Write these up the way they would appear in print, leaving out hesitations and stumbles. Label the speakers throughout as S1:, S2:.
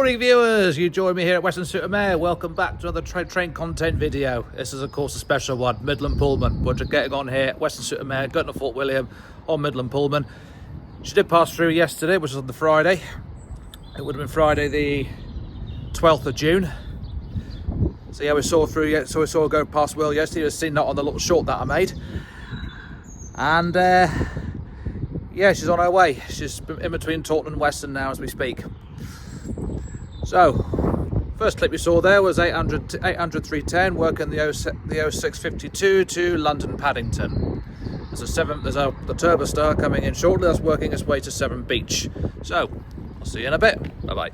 S1: morning, viewers. You join me here at Weston Super Mare. Welcome back to another train content video. This is, of course, a special one. Midland Pullman. We're just getting on here at Weston Super Mare, going to Fort William on Midland Pullman. She did pass through yesterday, which was on the Friday. It would have been Friday the 12th of June. So yeah, we saw her go past Will yesterday. You've seen that on the little short that I made. And yeah, she's on her way. She's in between Taunton and Weston now as we speak. So, first clip you saw there was 800 310 working the 0652 to London Paddington. There's the Turbo Star coming in shortly. That's working its way to Severn Beach. So, I'll see you in a bit. Bye bye.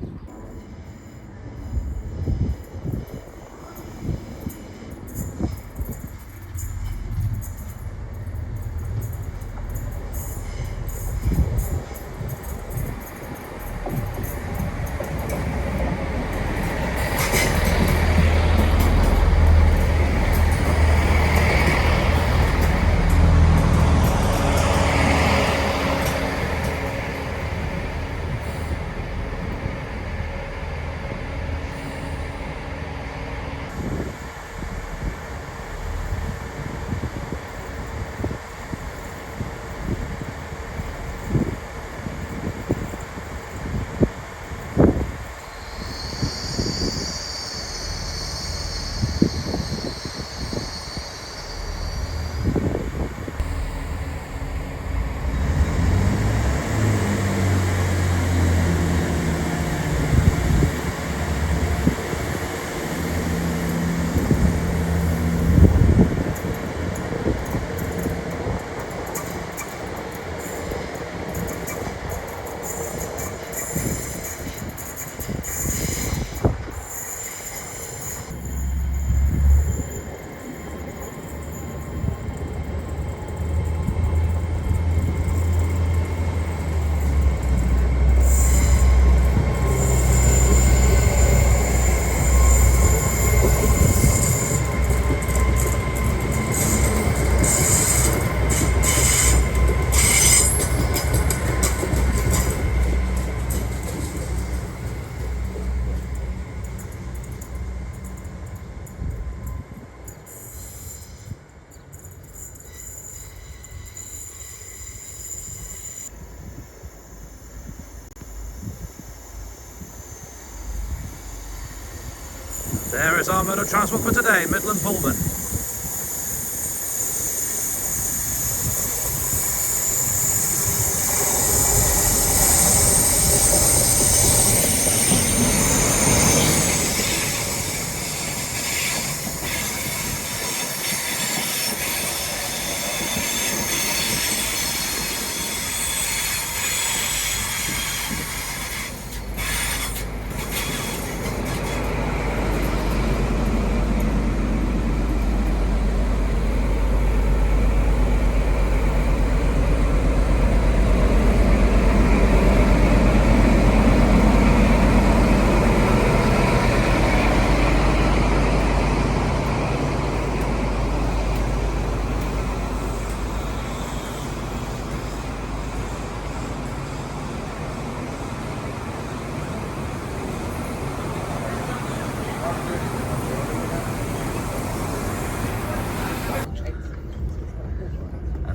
S1: There is our mode of transport for today, Midland Pullman.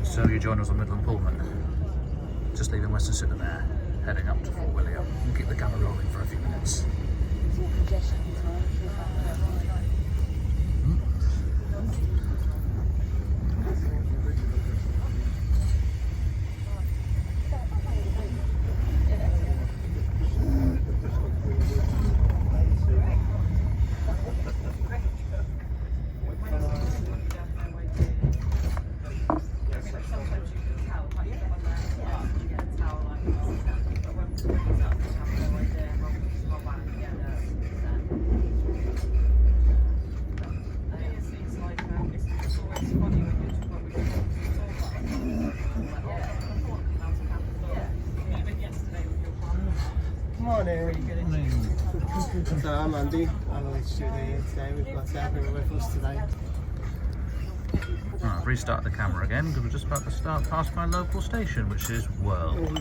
S1: So you join us on Midland Pullman, just leaving Weston Super Mare, heading up to Fort William. We'll keep the camera rolling for a few minutes.
S2: So I'm Andy, I'm on the studio here today. We've got Deborah with us today.
S1: Right, I've restarted the camera again because we're just about to start past my local station, which is World.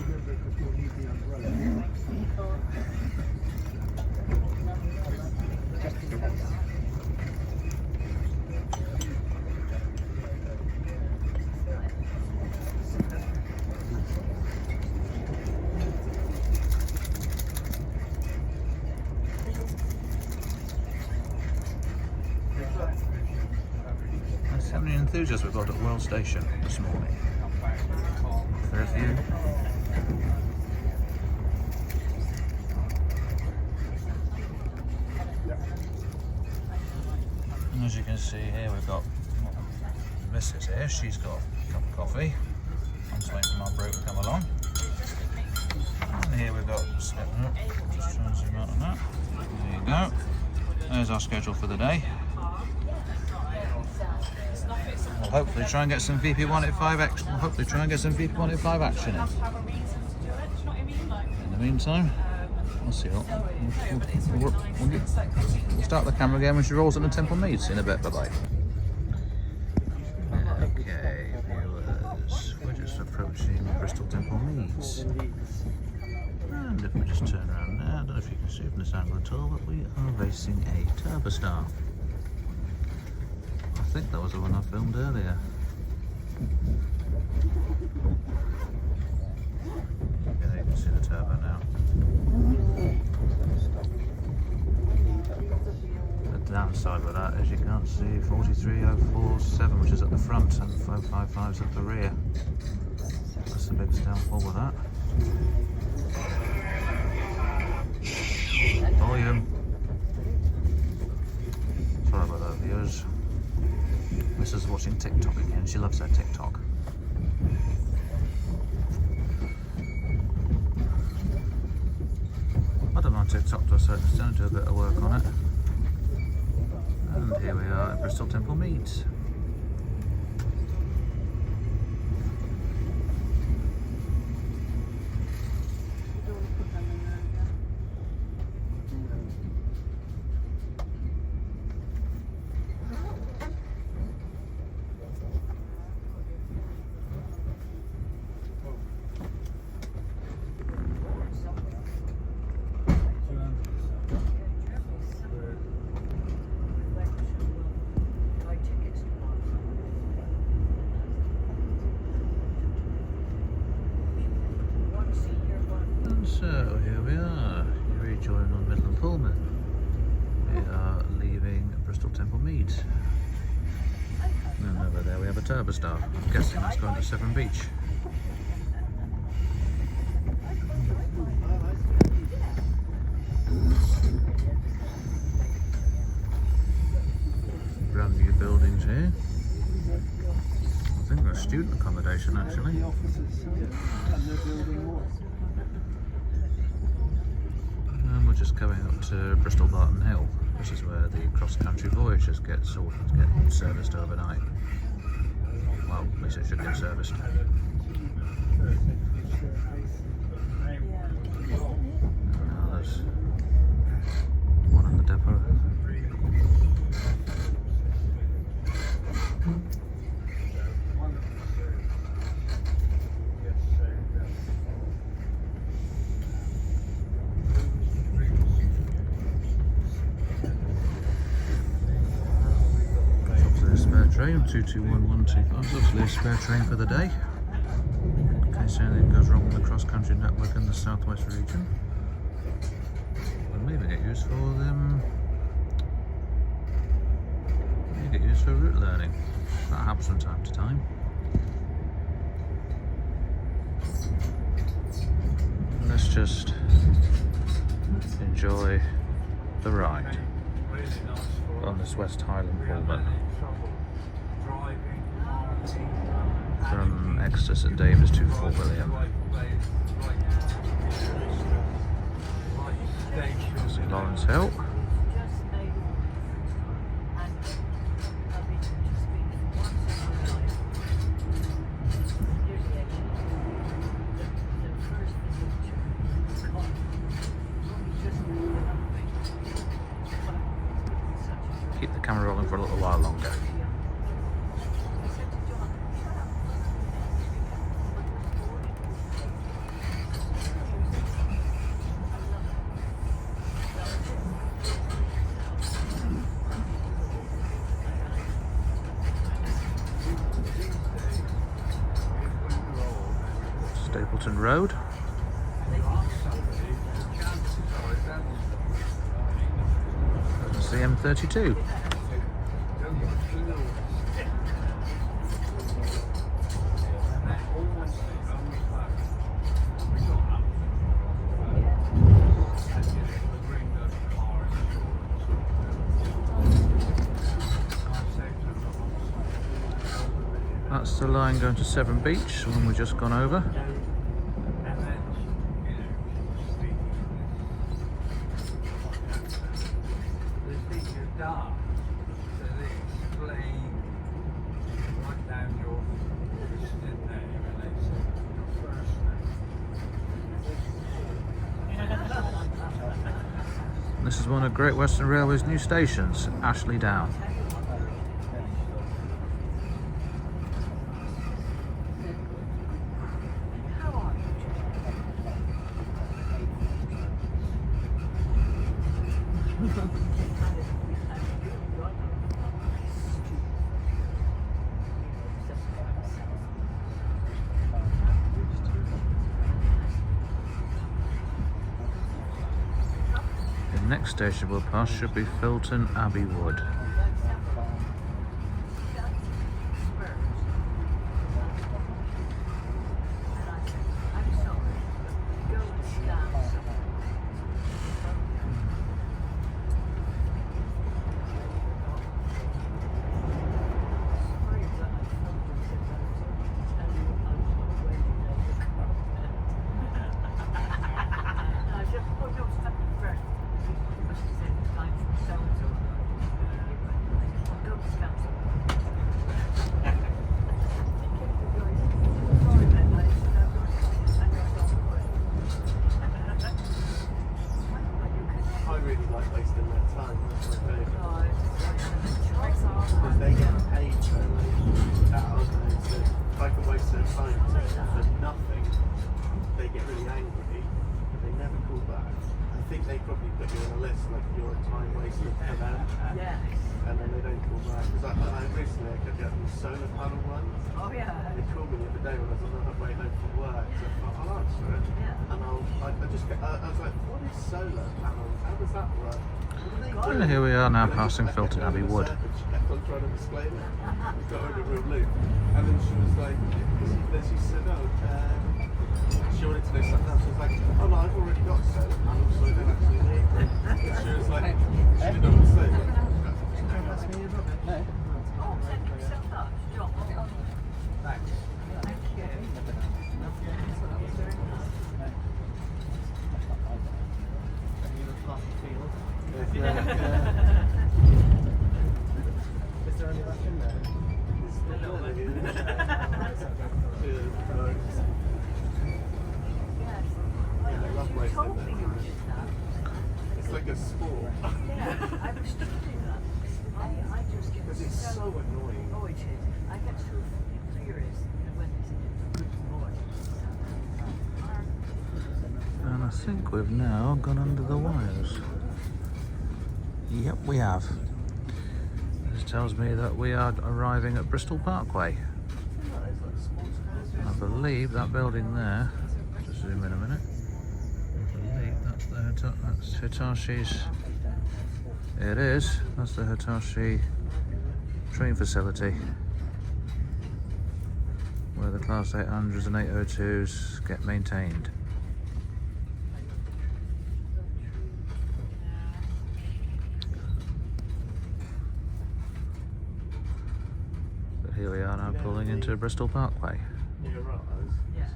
S1: many enthusiasts we've got at World Station this morning. Fair few. And as you can see here, we've got Mrs. here. She's got a cup of coffee. I'm just waiting for my brew to come along. And here we've got, just try and zoom out on that. There you go. There's our schedule for the day. We'll hopefully try and get some VP185 action. We'll hopefully try and get some VP185 action in. In the meantime, we'll see. We'll start the camera again when she rolls into Temple Meads in a bit. Bye bye. Okay, viewers, we're just approaching Bristol Temple Meads. And if we just turn around now, I don't know if you can see from this angle at all, but we are racing a Turbostar. I think that was the one I filmed earlier. Yeah, you can see the turbo now. The downside with that is you can't see 43047, which is at the front, and 555 is at the rear. That's the biggest downfall with that. Volume. Sorry about that, viewers. Mrs. watching TikTok again. She loves her TikTok. I don't mind TikTok to a certain extent. Do a bit of work on it. And here we are at Bristol Temple Meads. So here we are, rejoining on Midland Pullman. We are leaving Bristol Temple Meads. And over there we have a Turbostar. I'm guessing that's going to Severn Beach. Brand new buildings here. I think they're student accommodation actually. And we're just coming up to Bristol Barton Hill. This is where the cross-country voyagers get serviced overnight. Well, at least it should get serviced. Now there's one in the depot. Train 221125 is obviously a spare train for the day in case anything goes wrong with the cross-country network in the southwest region. We'll maybe get used for them. Maybe get used for route learning. That happens from time to time. Let's just enjoy the ride on this West Highland Pullman. From Exeter St David's to Fort William. See Lawrence Hill. Keep the camera rolling for a little while longer. Stapleton Road. That's the M32. that's the line going to Severn Beach, the one we've just gone over. This is one of Great Western Railway's new stations, Ashley Down. The next station we'll pass should be Filton Abbey Wood. And here we are now passing Filton Abbey Wood.
S2: And then she was like, she said, she wanted to know something else. She was like, oh no, I've already got solar panels, so I don't actually need them. She was like, she didn't know what to say. No. Thanks. Thank you. Is there any left in there? It's like a sport.
S3: Yeah, I was to do that. I just get
S2: because it's so annoying.
S3: Oh, it is. I get so furious when it's a good boy.
S1: And I think we've now gone under the wires. Yep, we have. This tells me that we are arriving at Bristol Parkway. I believe that building there, just zoom in a minute, I believe that's Hitashi's, it is, that's the Hitachi train facility where the Class 800s and 802s get maintained. Here we are now pulling into Bristol Parkway.
S2: You're right.
S3: Yeah.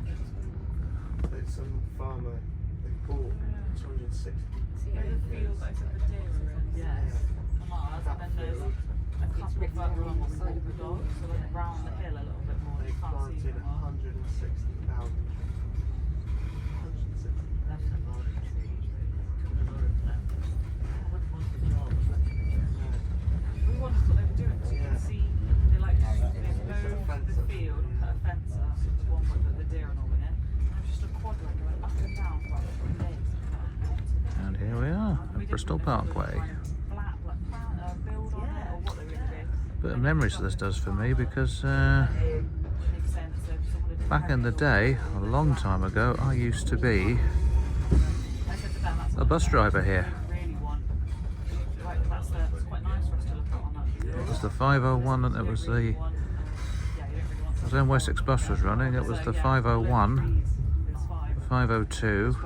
S2: There's some farmer, they bought 260.
S3: See, the field that's at the dairy. Yes. Come on, and then there's a couple further on the side of the dog, so like round the hill a little bit more.
S2: They
S3: You can't see
S2: planted
S3: them all.
S2: 160,000. 160,000.
S3: That's a lot of trees. Took a lot of them. I wouldn't want the job. We wondered what they were doing, so you can see they like they go to the field and put a fence up, the one with the deer and all in it. And there's just a quadra going up and down for like 3 days.
S1: And here we are at Bristol Parkway.
S3: Build on it or what they really do.
S1: Bit of memories this does for me because back in the day, a long time ago, I used to be a bus driver here. It was the 501 and it was the, when Wessex Bus was running, it was the 501, the 502,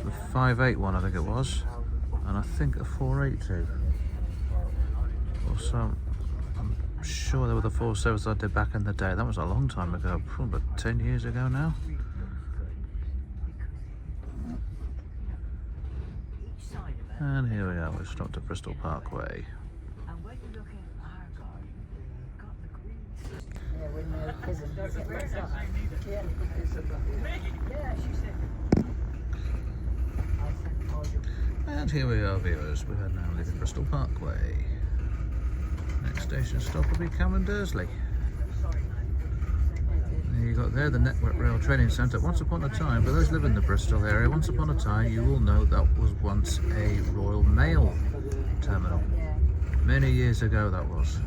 S1: the 581 I think it was, and I think a 482 or So I'm sure they were the 4 services I did back in the day. That was a long time ago, probably about 10 years ago now. And here we are, we've stopped at Bristol Parkway. And here we are, viewers. We are now leaving Bristol Parkway. Next station stop will be Cavan Dursley. There you got there the Network Rail Training Centre. Once upon a time, for those who live in the Bristol area, once upon a time you will know that was once a Royal Mail terminal. Many years ago that was.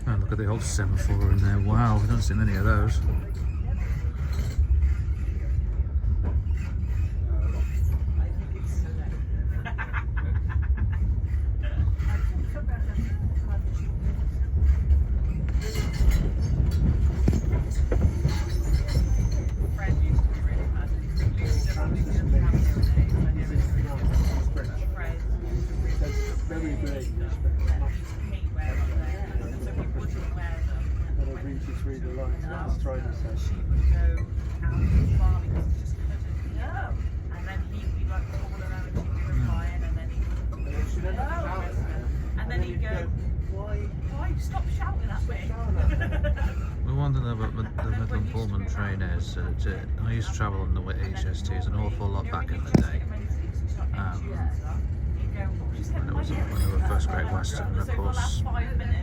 S1: And look at the old semaphore in there. Wow, we don't see many of those. We want to know what the Midland Pullman train is. I used to travel on the HSTs an awful lot back in the day. When it was when they were first Great Western, of course,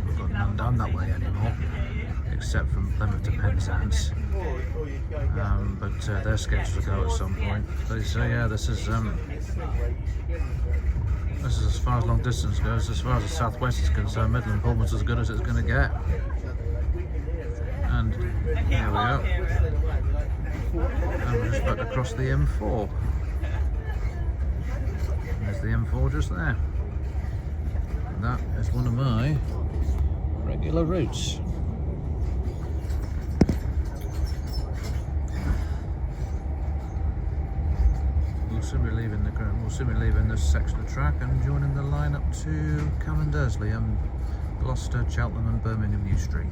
S1: we've got none down that way anymore, except from Plymouth to Penzance. But they're scheduled to go at some point. So yeah, this is as far as long distance goes. As far as the southwest is concerned, Midland Pullman's as good as it's going to get. And here we are. And we're just about to cross the M4. There's the M4 just there. And that is one of my regular routes. We'll soon be leaving the ground. We'll soon be leaving this section of track and joining the line up to Cavan Dursley and Gloucester, Cheltenham and Birmingham New Street.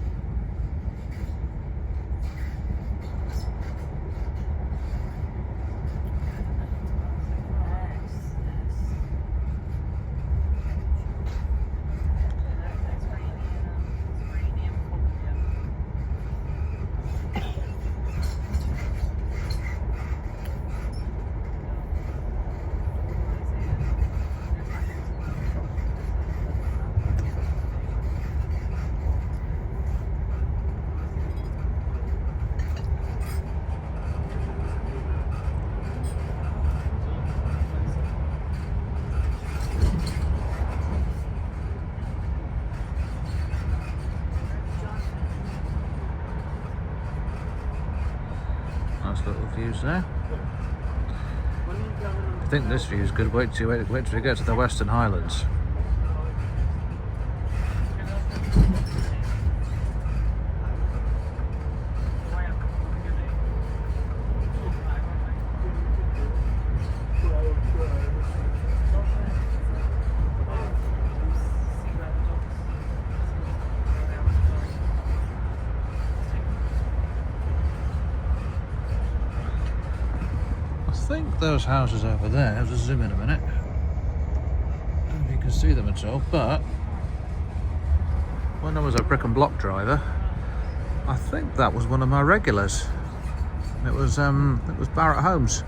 S1: Nice little views there. I think this view is good. Wait till we get to the Western Highlands. I think those houses over there, I'll just zoom in a minute. I don't know if you can see them at all, but when I was a brick and block driver, I think that was one of my regulars. It was Barrett Homes.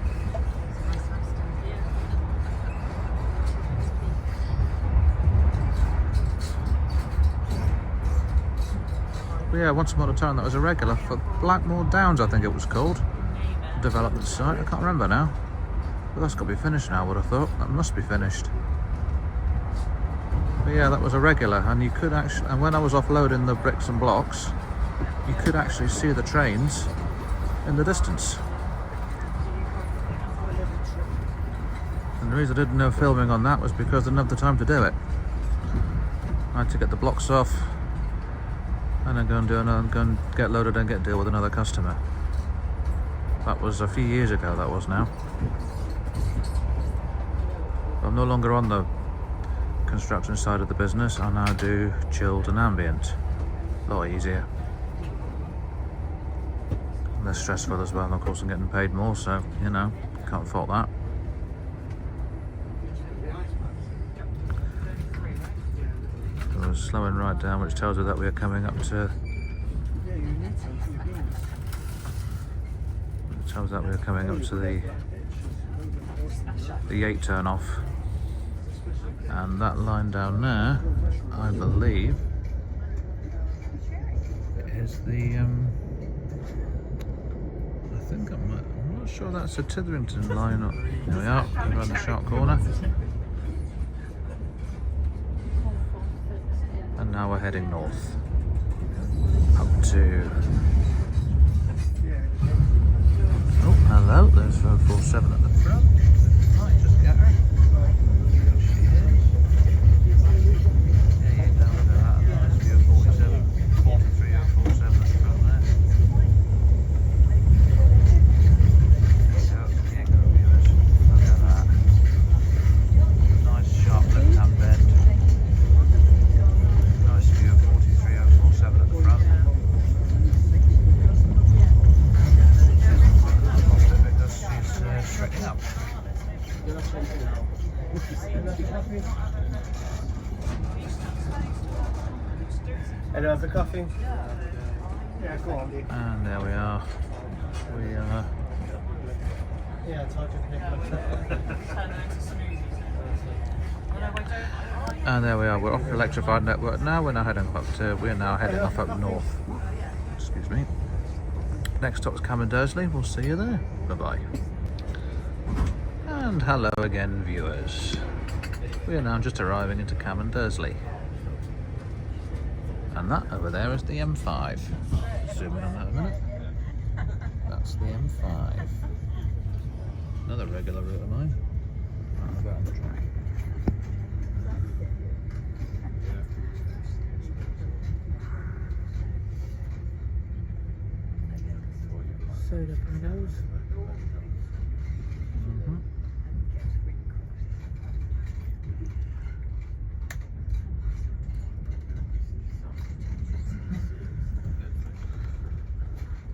S1: But yeah, once upon a time that was a regular for Blackmore Downs, I think it was called. Development site, I can't remember now. But that's got to be finished now, I would have thought. That must be finished. But yeah, that was a regular, and you could actually, and when I was offloading the bricks and blocks, you could actually see the trains in the distance. And the reason I did no filming on that was because I didn't have the time to do it. I had to get the blocks off and then go and get loaded and deal with another customer. That was a few years ago, that was now. I'm no longer on the construction side of the business. I now do chilled and ambient. A lot easier. Less stressful as well, and of course I'm getting paid more, so you know, can't fault that. We're slowing right down, which tells you that we're coming up to. It tells that we're coming up to the 8 turn off, and that line down there, I believe, is the. I think I'm not sure that's a Titherington line. There we are, around the sharp corner. And now we're heading north. Up to... Oh, hello, there's 047 at the front. Might just get her. There she is. Yeah, you down with that. That's view 47, 43 or 47 at the front there. Nice sharp left-hand bend. Nice view of 43047 at the front. Because she's stretching up.
S2: Anyone for coffee? Yeah, go on.
S1: And there we are. We are.
S2: Yeah, it's hard to pick up.
S1: And there we are. We're off the electrified network now. We're now heading off up north. Excuse me. Next stop is Dursley. We'll see you there. Bye bye. And hello again, viewers. We are now just arriving into Dursley. And that over there is the M5. Zoom in on that a minute. That's the M5. Another regular route of mine. I'll go on the track.
S3: Soda windows.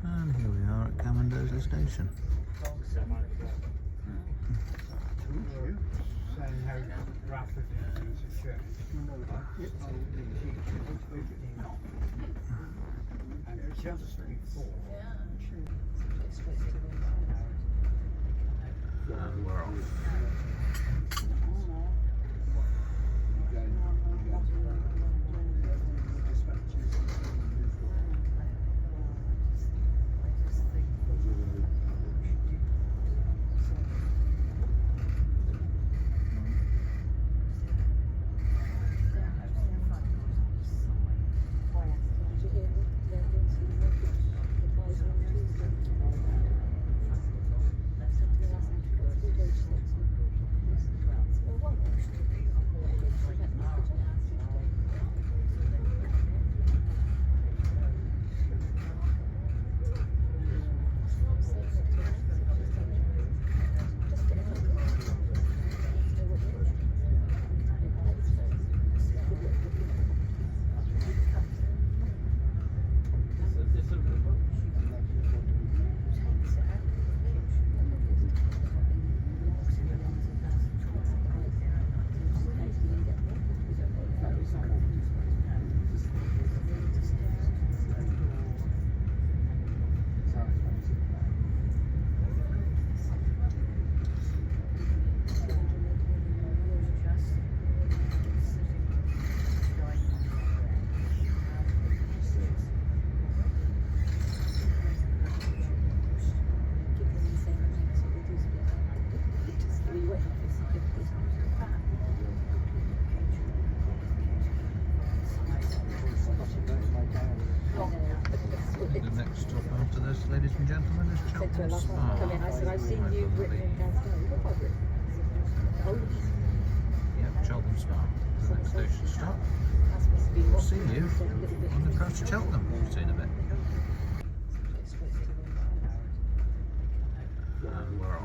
S1: And here we are at Dursley Station. And we're off. Ladies and gentlemen, is Cheltenham Spa.
S3: I said, I've seen you written downstairs. You look like it. Oh,
S1: Yep, Cheltenham Spa. The next station stop.
S3: that's supposed to be
S1: We'll
S3: what?
S1: see you on the approach to Cheltenham. See you in a bit. And we're off.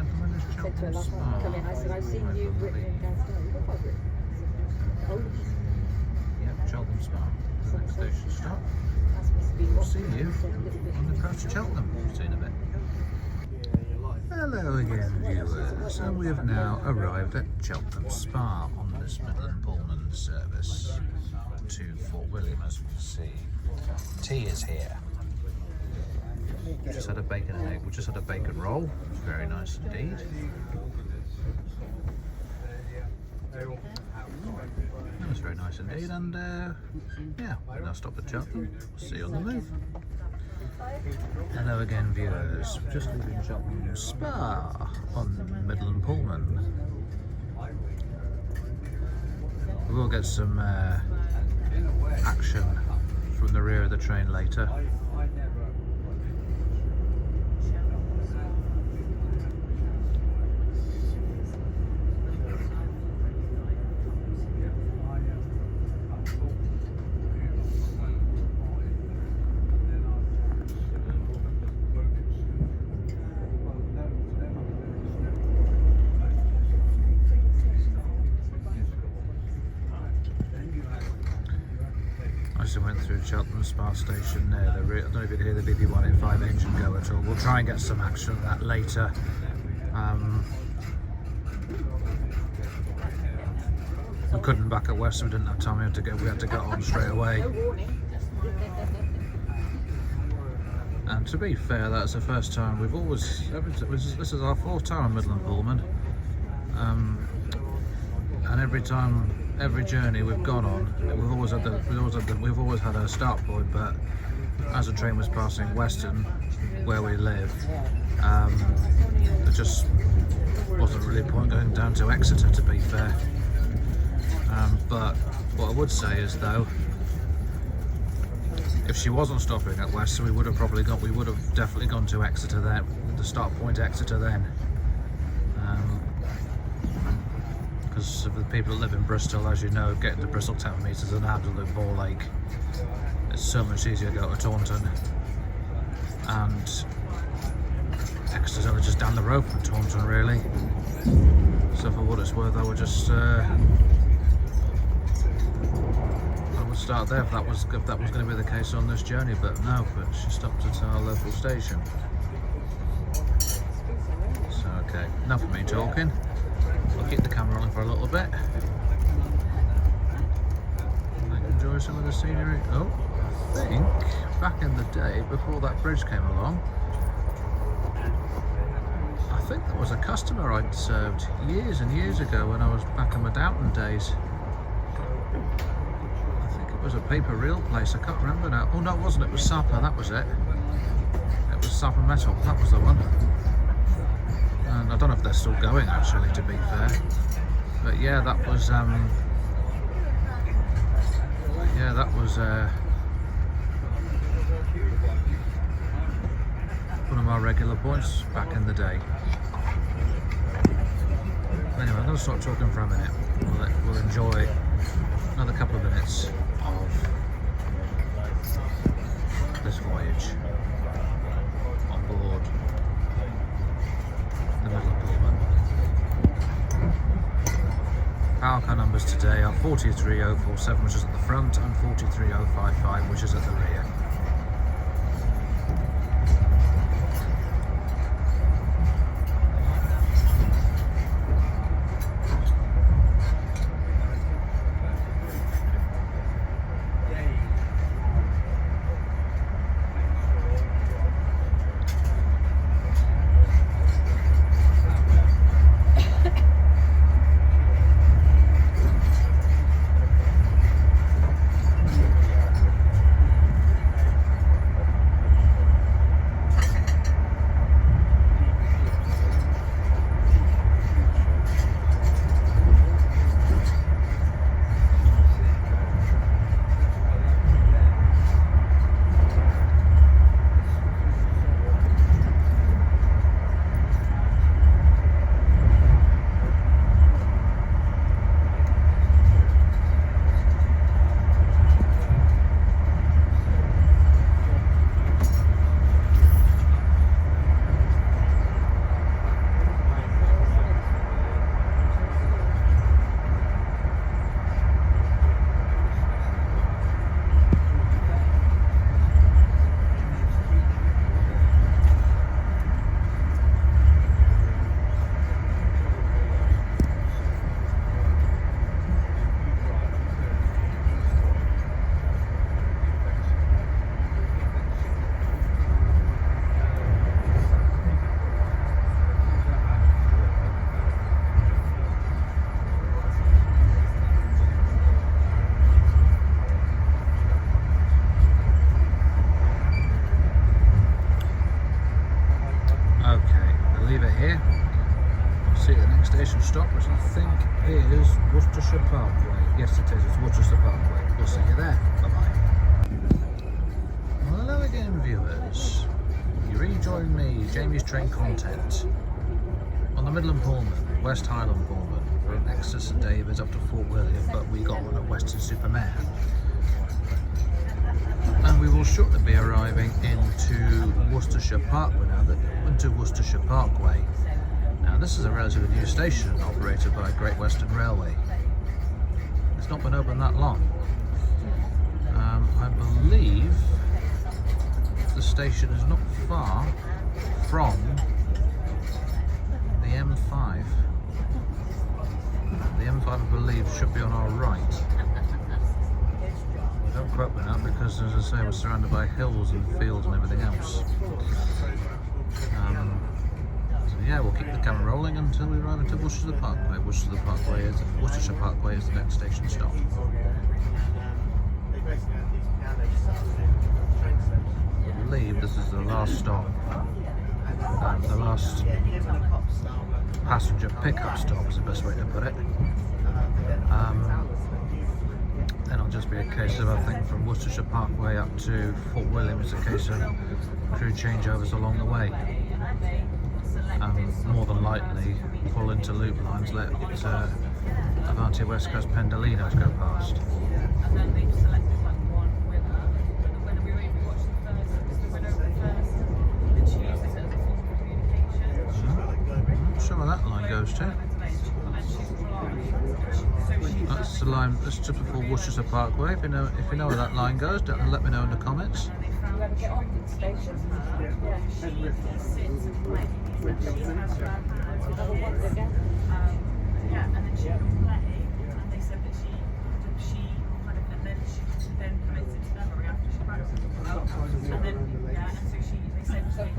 S1: gentleman is
S4: Said to her
S1: Cheltenham
S4: last night,
S1: Spa.
S4: come in, I said, I've seen you written in downstairs. What have I written? I said, oh,
S1: Yep, Cheltenham Spa. The next station stop.
S4: that's supposed to be what
S1: See you
S4: said a little bit.
S1: on the approach to Cheltenham. See you in a bit. Hello again, viewers, and we have now arrived at Cheltenham Spa on this Midland Pullman service to Fort William, as we see. Tea is here. We just had a bacon and egg. We just had a bacon roll. Very nice indeed. That was very nice indeed, and yeah, we'll now stop at Cheltenham. See you on the move. Hello again, viewers. Just leaving Cheltenham Spa on Midland Pullman. We will get some action from the rear of the train later. I just went through Cheltenham Spa station there. I don't know if you can hear the BB185 engine go at all. We'll try and get some action on that later. We couldn't back at West, so we didn't have time. We had to get on straight away.
S4: No warning.
S1: And to be fair, that's the first time we've always. This is our fourth time on Midland Pullman, and every journey we've gone on, we've always had a start point. But as the train was passing Weston, where we live, there just wasn't really a point going down to Exeter, to be fair. But what I would say is, though, if she wasn't stopping at Weston, we would have definitely gone to Exeter then, the start point Exeter then. Because of the people that live in Bristol, as you know, getting to Bristol 10 metres is an absolute ball ache. It's so much easier to go to Taunton, and Exeter's only just down the road from Taunton, really. So for what it's worth, I would just start there if that was going to be the case on this journey. But no, she stopped at our local station. So okay, enough of me talking. I'll keep the camera on for a little bit. Enjoy some of the scenery. Oh, I think back in the day, before that bridge came along, I think there was a customer I'd served years and years ago when I was back in my Downton days. I think it was a paper reel place. I can't remember now. Oh no, it wasn't. It was Sapper. That was it. It was Sapper Metal. That was the one. And I don't know if they're still going, actually, to be fair. But yeah, that was one of my regular points back in the day. Anyway, I'm going to stop talking for a minute. We'll enjoy another couple of minutes of this voyage on board the Midland Pullman. Power car numbers today are 43047, which is at the front, and 43055, which is at the rear. See the next station stop, which I think is Worcestershire Parkway. Yes, it is. It's Worcestershire Parkway. We'll see you there. Bye-bye. Well, hello again, viewers. You rejoin me, Jamie's Train Content, on the Midland Pullman, West Highland Pullman, from Exeter St David's up to Fort William, but we got on a Weston Super Mare. And we will shortly be arriving into Worcestershire Parkway now, into Worcestershire Parkway. Now this is a relatively new station operated by Great Western Railway. It's not been open that long. I believe the station is not far from the M5. The M5 I believe should be on our right. Don't quote me now because, as I say, we're surrounded by hills and fields and everything else. So yeah, we'll keep the camera rolling until we arrive into Worcestershire Parkway. Worcestershire Parkway is the next station stop. I believe this is the last stop, the last passenger pickup stop is the best way to put it. Then it'll just be a case of, I think, from Worcestershire Parkway up to Fort William, it's a case of crew changeovers along the way. More than likely pull into loop lines, let Avanti West Coast Pendolinos go past.
S3: And then they've selected like one winner. And the winner, we were able to watch the first, because the winner of the first, the Tuesday, so it was a form of communication.
S1: I'm not sure where that line goes to.
S3: And she's blind. So she
S1: That's the line. That's just before Worcestershire Parkway. If you know where that line goes, let me know in the comments.
S3: and they found that she sits and plays. She has her hands yeah, and then she can play, and they said that she kind of, and then she then commits it to memory after she practices. And then, yeah, and so they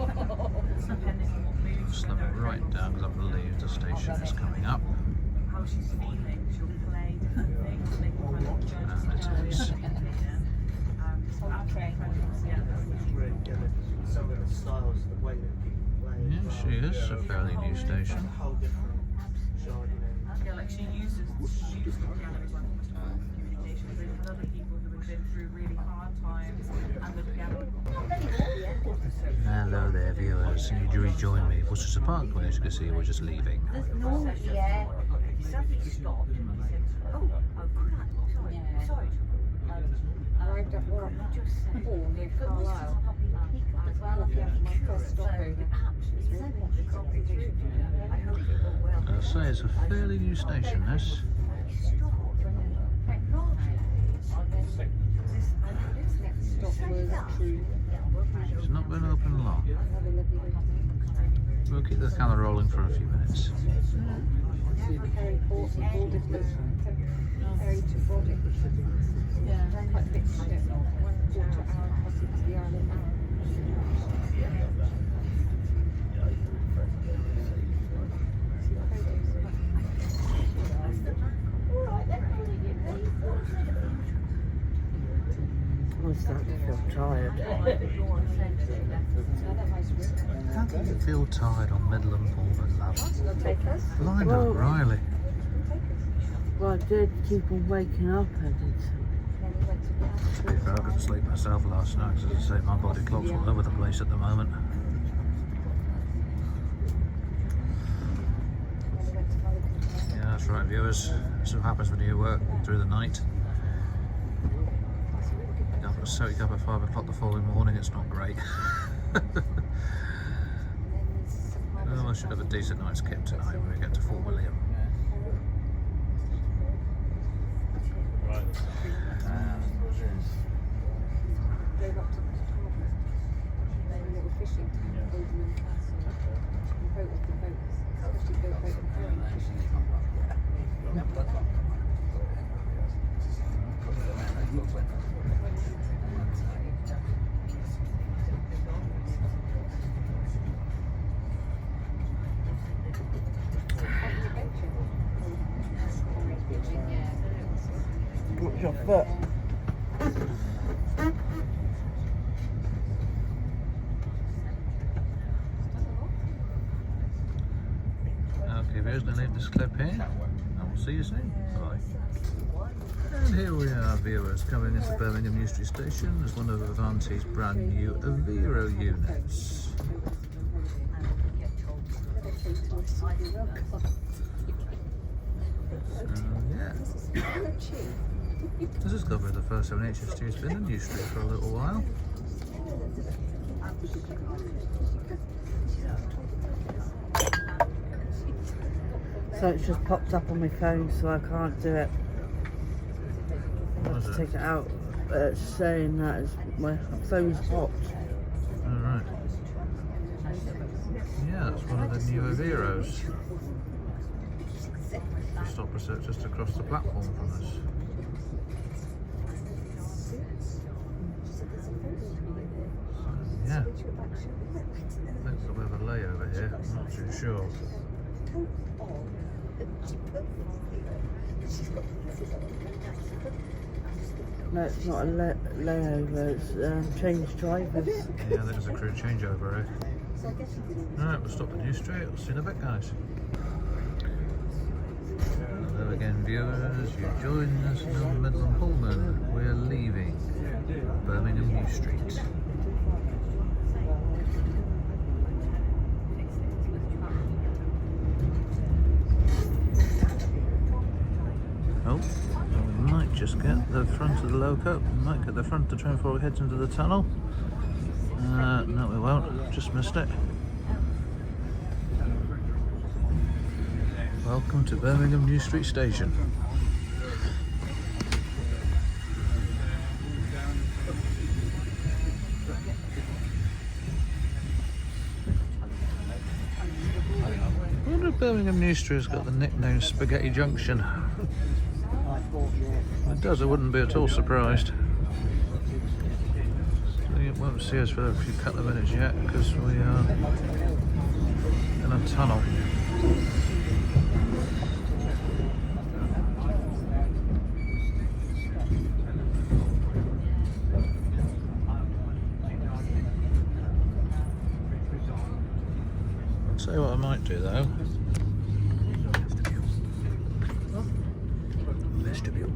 S3: said, depending on what moves
S1: Slow it right down because I believe the station is coming up.
S3: how she's feeling, she'll play different things, and they can kind of judge
S1: And it is.
S3: so absolutely fantastic. Yeah,
S2: Some of the styles, the way that people play.
S1: Yeah, she is a fairly new station.
S2: A whole different genre, you know.
S3: yeah, like she uses the piano as like almost a form of communication. Because they've had other people who have been through really hard times, and the piano.
S1: Hello there, viewers. You rejoin me. Worcestershire Parkway, as you can see, we're just leaving.
S4: Yeah.
S3: Suddenly stopped and he said, oh, sorry.
S4: Arrived at work just 4 near Carlisle. As well as my first stopover. It's really much a complication.
S3: I hope you go well.
S1: As I say, it's a fairly new station, this.
S4: This next stop was True.
S1: It's not been open long.
S4: Have a lovely weekend.
S1: We'll keep the camera rolling for a few minutes.
S4: Ferry port and boarded the ferry to Brodick. Yeah, quite a bit ship. 1/4 hour crossing to the island.
S5: I'm starting to feel tired.
S1: How can you feel tired on Midland Pullman, love?
S4: Take us.
S1: Blind up, Riley.
S5: Well, I did keep on waking up, I did.
S4: Then we went to
S1: To be fair, I couldn't sleep myself last night because, as I say, my body clock's all over the place at the moment. Yeah, that's right, viewers. That's what happens when you work through the night. So you get up at 5 o'clock the following morning, it's not great. Oh, I should have a decent night's kip tonight when we get to Fort William.
S4: Drove up to the harbour. Then a little fishing town over in Castle. And boat after boat, especially boat and ferry fishing.
S5: What's your foot?
S1: Okay, viewers, going to leave this clip here, and we'll see you soon. Bye. And here we are, viewers, coming into Birmingham New Street Station as one of Avanti's brand new Avero units. Yeah. This is probably the first time an HS2's been in New Street for a little while.
S5: So it's just popped up on my phone, so I can't do it. I have to take it out. It's saying that my phone's hot.
S1: Alright. Yeah, that's one of the new Averos. Just opposite, just across the platform from us. Yeah. Looks like we have a layover here, I'm not too sure.
S5: No, it's not a layover, it's changed drivers.
S1: Yeah, there's a crew changeover here. Alright, we'll stop at New Street. We'll see you in a bit, guys. Hello again, viewers. You're joining us on Midland Pullman. We're leaving Birmingham New Street. Oh, we might just get the front of the loco. We might get the front of the train before it heads into the tunnel. No, we won't. Just missed it. Welcome to Birmingham New Street Station. I wonder if Birmingham New Street has got the nickname Spaghetti Junction. If it does, I wouldn't be at all surprised. You won't see us for a few couple of minutes yet because we are in a tunnel. I'll tell you what I might do though. Vestibule.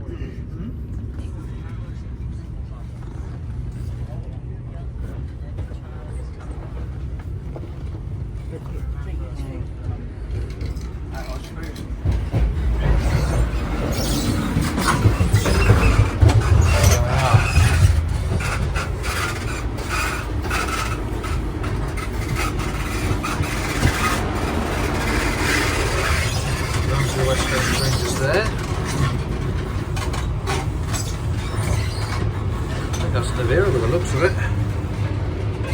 S1: That's the Avero with the looks of it. Oh,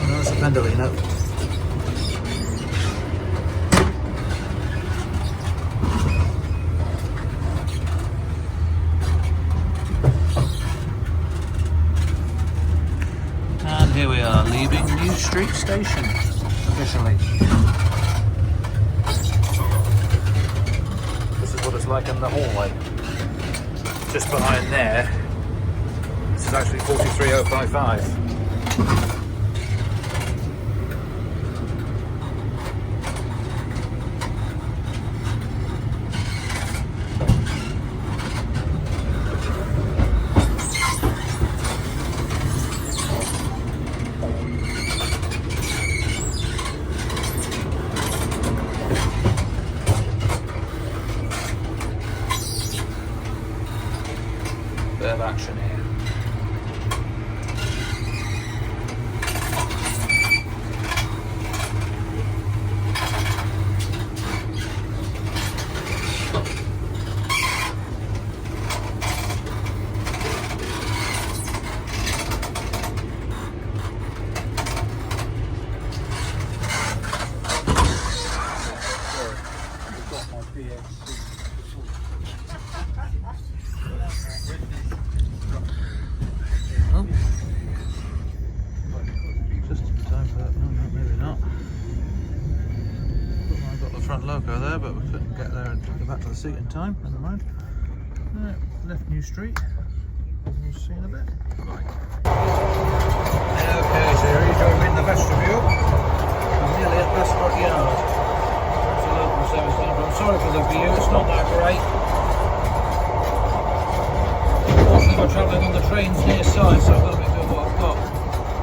S1: no, it's a Pendolino. And here we are, leaving New Street Station, officially. This is what it's like in the hallway. Just behind there. This is actually 43055. Bit of action here. Oh. Just in time for that. Oh, no, maybe not. I got the front loco there, but we couldn't get there and go back to the seat in time. Never mind. Right, left New Street. We'll see you in a bit. Bye. Okay, so here you join me in the vestibule. I'm nearly at Westport Yard. It's a local service down from sorry for the view, it's not that great. Unfortunately, we're travelling on the trains near side, so I've got to make do with what I've got.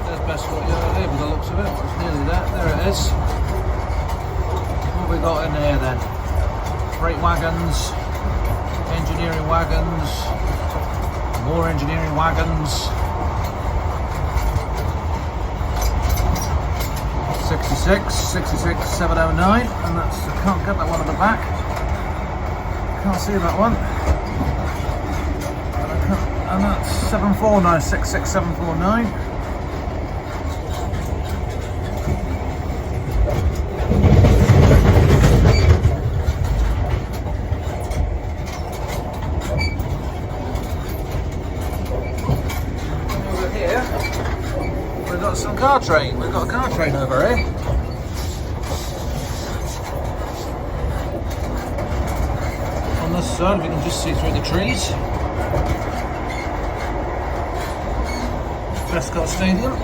S1: There's best foot yard here, by the looks of it. It's nearly there. There it is. What have we got in here then? Freight wagons, engineering wagons, more engineering wagons. 66, 709, and that's, I can't get that one at the back. Can't see that one. And that's 749, 749. Over here, we've got some car train. We've got a car train over here. On this side, we can just see through the trees. Prescott Stadium.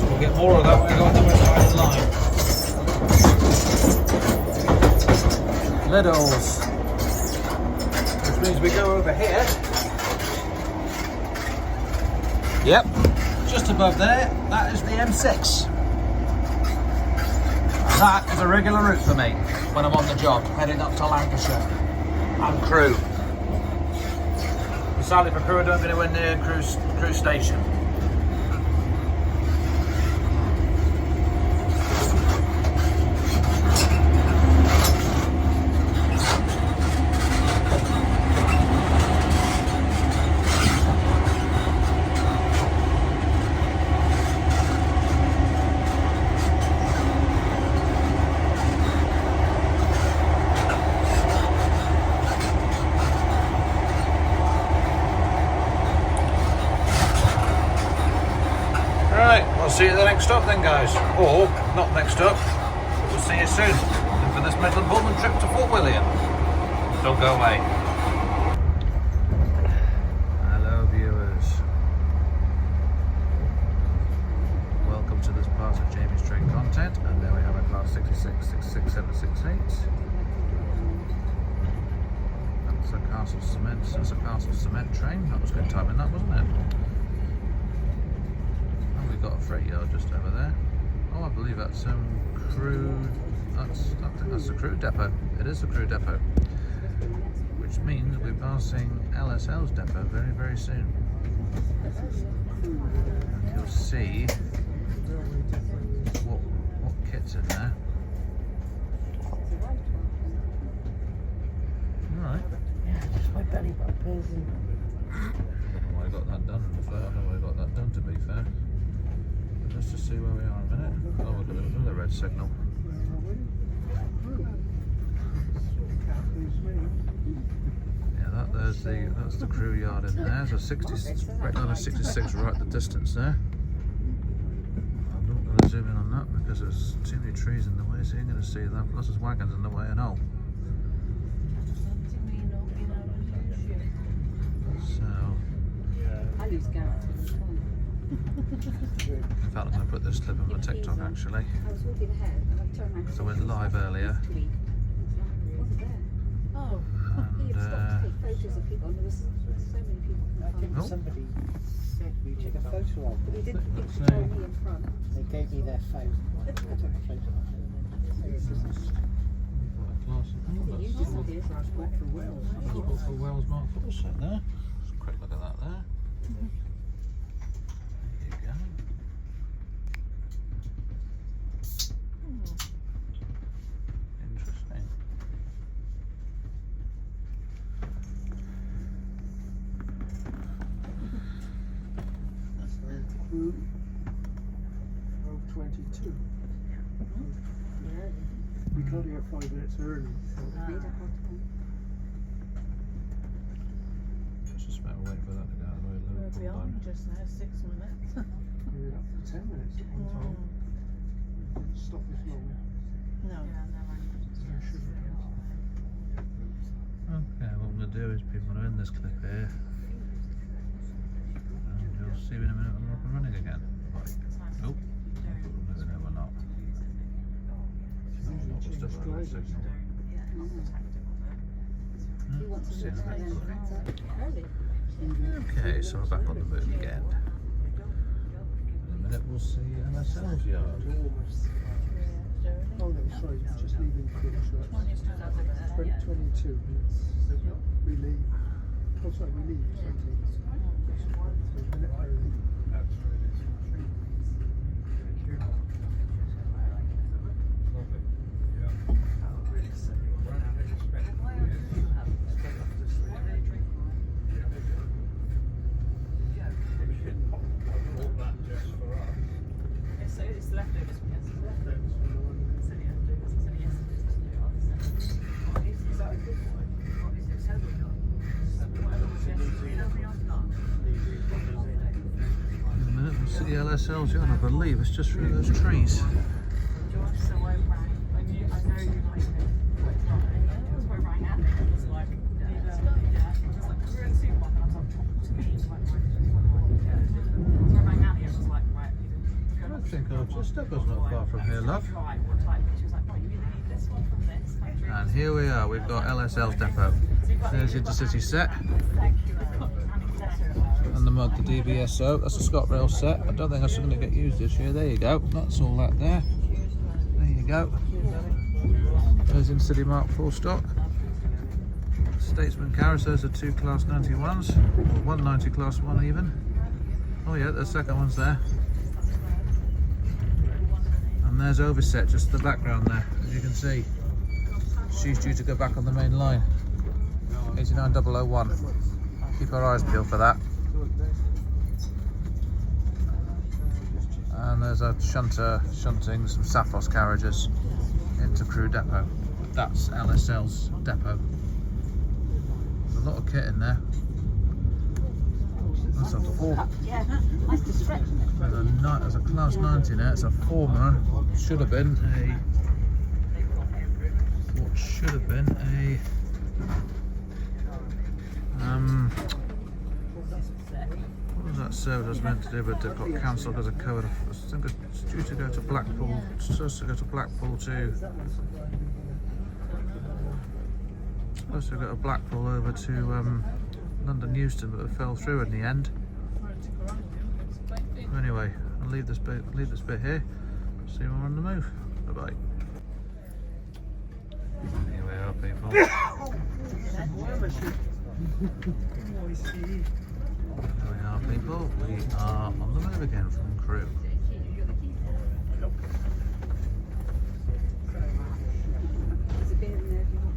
S1: We'll get more of that when we go on the west side of the line. Liddles. Which means we go over here. Yep, just above there, that is the M6. That is a regular route for me when I'm on the job, heading up to Lancashire. And Crewe. Sadly for Crewe, I don't go anywhere near Crewe station. I'll see you at the next stop then, guys. Or, not next stop, but we'll see you soon. And for this Midland Pullman trip to Fort William. Don't go away. Hello viewers. Welcome to this part of Jamie's train content. And there we have a class 66, 66768. That's a Castle Cement. That's a Castle Cement train. That was good timing, that wasn't it? We've got a freight yard just over there. Oh, I believe that's Crewe. I think that's the Crewe depot. It is the Crewe depot, which means we're passing LSL's depot very, very soon. And you'll see what kit's in there. All right.
S5: Yeah, just my belly bumpers.
S1: I don't know why I got that done. I don't know why I got that done, to be fair. Let's just see where we are in a minute. Oh, look at another red signal. Yeah, that's the Crewe yard in there. So 66 right at the distance there. I'm not going to zoom in on that because there's too many trees in the way, so you ain't going to see that. Plus there's wagons in the way and all. So.
S4: I lose count.
S1: In fact, I'm going to put this clip on my TikTok actually.
S4: I was walking ahead and I turned around.
S1: So I went live earlier.
S4: Wasn't there? Oh. He had stopped to take photos of people and there was so many people.
S6: I think somebody said we took a photo of
S4: But he
S6: them.
S4: didn't show me in front.
S6: They gave me their phone. I took a photo of them.
S4: You disappeared.
S6: For Wales.
S1: For Wales Mark Forset there. Just a quick look at that there. There you go. Interesting.
S6: Crewe 12:22. We got here 5 minutes early.
S1: Just about wait for that to go out of the way.
S3: We're beyond just now, 6 minutes.
S6: We were up for 10 minutes at one time. Didn't stop this long.
S3: No.
S1: Okay, what I'm going to do is people are in this clip here. Okay, so we're back on the move again. In a minute we'll see MSL's yard.
S6: Oh no, sorry, just leaving Christchurch. 22. We leave. Oh sorry, we leave 20. A minute early.
S3: It's leftovers from yesterday. It's only leftovers. It's only yesterday's. Is that a good one? What is it? Whatever was yesterday.
S1: In a minute we'll see the LSL's yard. I believe it's just through those trees.
S3: So I rang. I know you like it. So I rang Andy and was like, it was like, we were in the supermarket and I was like, talk to me. So I rang Andy and was like, right,
S1: I think our just depot's not far from here, love.
S3: right, what type? She was like, right, you either need this one from this factory.
S1: And here we are, we've got LSL's depot. There's the intercity set. And the mug, the DBSO. That's a ScotRail set. I don't think that's going to get used this year. There you go. That's all that there. There you go. There's Intercity Mark 4 stock. Statesman carriage. Those are 2 Class 91s. Or 190 Class 1 even. Oh yeah, the second one's there. And there's Overset, just the background there, as you can see. She's due to go back on the main line. 89001. Keep our eyes peeled for that. And there's a shunter shunting some Saphos carriages into Crew Depot. That's LSL's depot. There's a lot of kit in there. That's a four.
S4: Yeah, nice to stretch it.
S1: There's a Class 90 there. It's a former. Should have been a. What should have been a. What was that service I was meant to do, but it got cancelled because of COVID. I think it's due to go to Blackpool. It's supposed to go to Blackpool to. Supposed to go to Blackpool over to London Euston, but it fell through in the end. Anyway, I'll leave this bit here. See you on the move. Bye bye. Here we are, people. Here we are, people. We are on the move again from Crew.
S4: There's a beer in there if you want.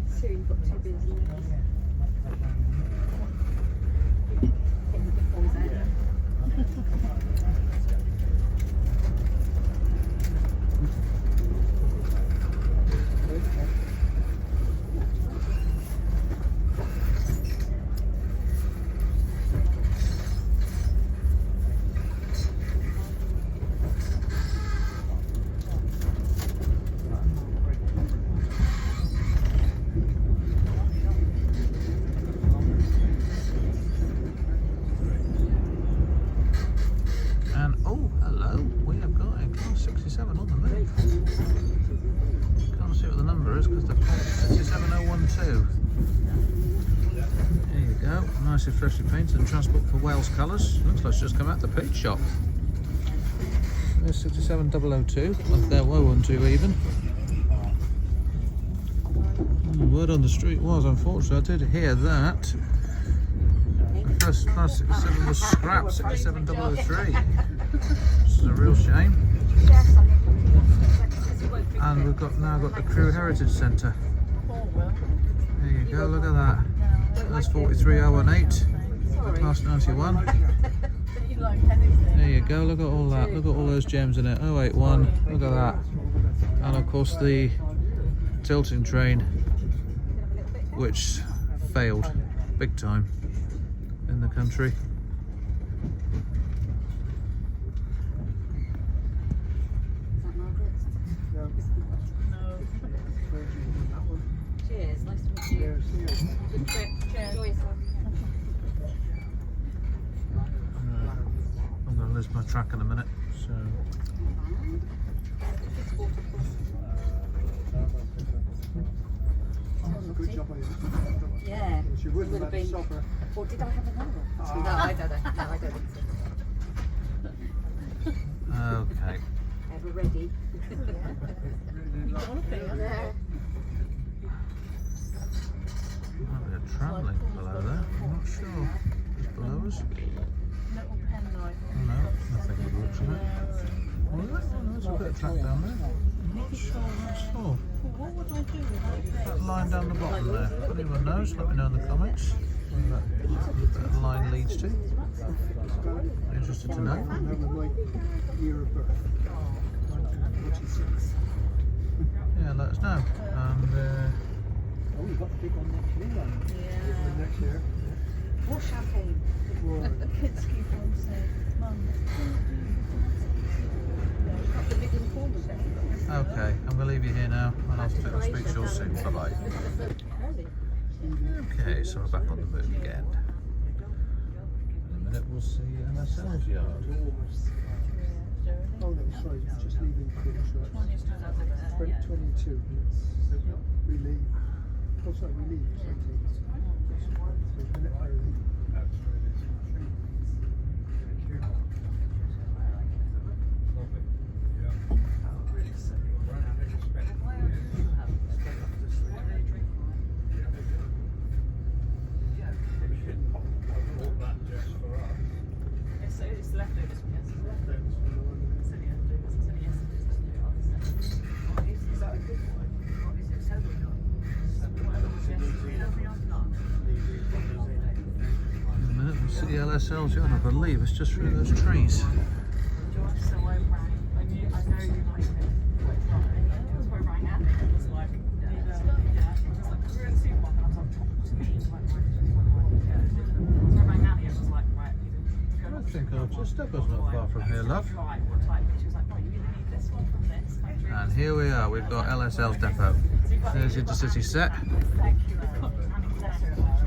S4: So you've got 2 beers in there. Getting the big ones out. Nicely freshly painted and transport for Wales colours. Looks like it's just come out the paint shop. There's 67002, like there were 12 even. The word on the street was, unfortunately, I did hear that the first Class 67 was scrapped, 67003. This is a real shame. And we've now got the Crew Heritage Centre. There you go, look at that. That's 43018, Class 91. There you go, look at all that, look at all those gems in it. 081, look at that. And of course the tilting train, which failed big time in the country. Cheers, nice to meet you. Good trip. Enjoy yourself.
S1: I'm going to lose my track in a minute, so.
S6: Good job on you.
S7: Yeah.
S6: She wouldn't
S7: Would
S6: have
S7: have
S6: had
S7: been.
S6: supper.
S7: Or did I have another one?
S6: Ah.
S7: No, I don't know. No, I don't think so.
S4: Okay.
S7: Ever ready?
S6: Yeah.
S4: Might be a travelling below there. I'm not sure. Just below us?
S5: Little penknife.
S4: Oh no, nothing good looks of it. Oh, there's a bit of track down there. I'm not sure what that's for.
S5: What would I do without
S4: That line down the bottom there. If anyone knows, let me know in the comments where that line leads to. Interested to know.
S6: Remember my year of birth. 1946.
S4: Yeah, let us know. And
S6: Oh, we've got the big one next year. One next year.
S7: More champagne.
S6: Well,
S5: kids keep on saying, Mum,
S7: Got the Midland Pullman there.
S4: okay, I'm going to leave you here now, and I'll speak to you all soon. Bye bye. Okay, so we're back on the move again. In a minute, we'll see MSL's yard.
S6: oh no, sorry, just leaving Queen's Road. 22. We leave. Oh, sorry, we leave 20. So a minute early.
S3: It's leftovers from yesterday. It's only leftovers. It's only yesterday's leftovers. Is that a good one? What is it? Whatever was yesterday.
S4: In a minute, we'll see LSL's yard. I believe it's just through those trees.
S3: So I rang. I know you like it. So I rang Annie and was like, just like, we were in the supermarket and I was like, talk to me. Like, so I rang Annie and was like, right,
S4: I think our just stepper's not far from here, love.
S3: She was like, right, you either need this one from this.
S4: And here we are, we've got LSL's depot. There's your Intercity set.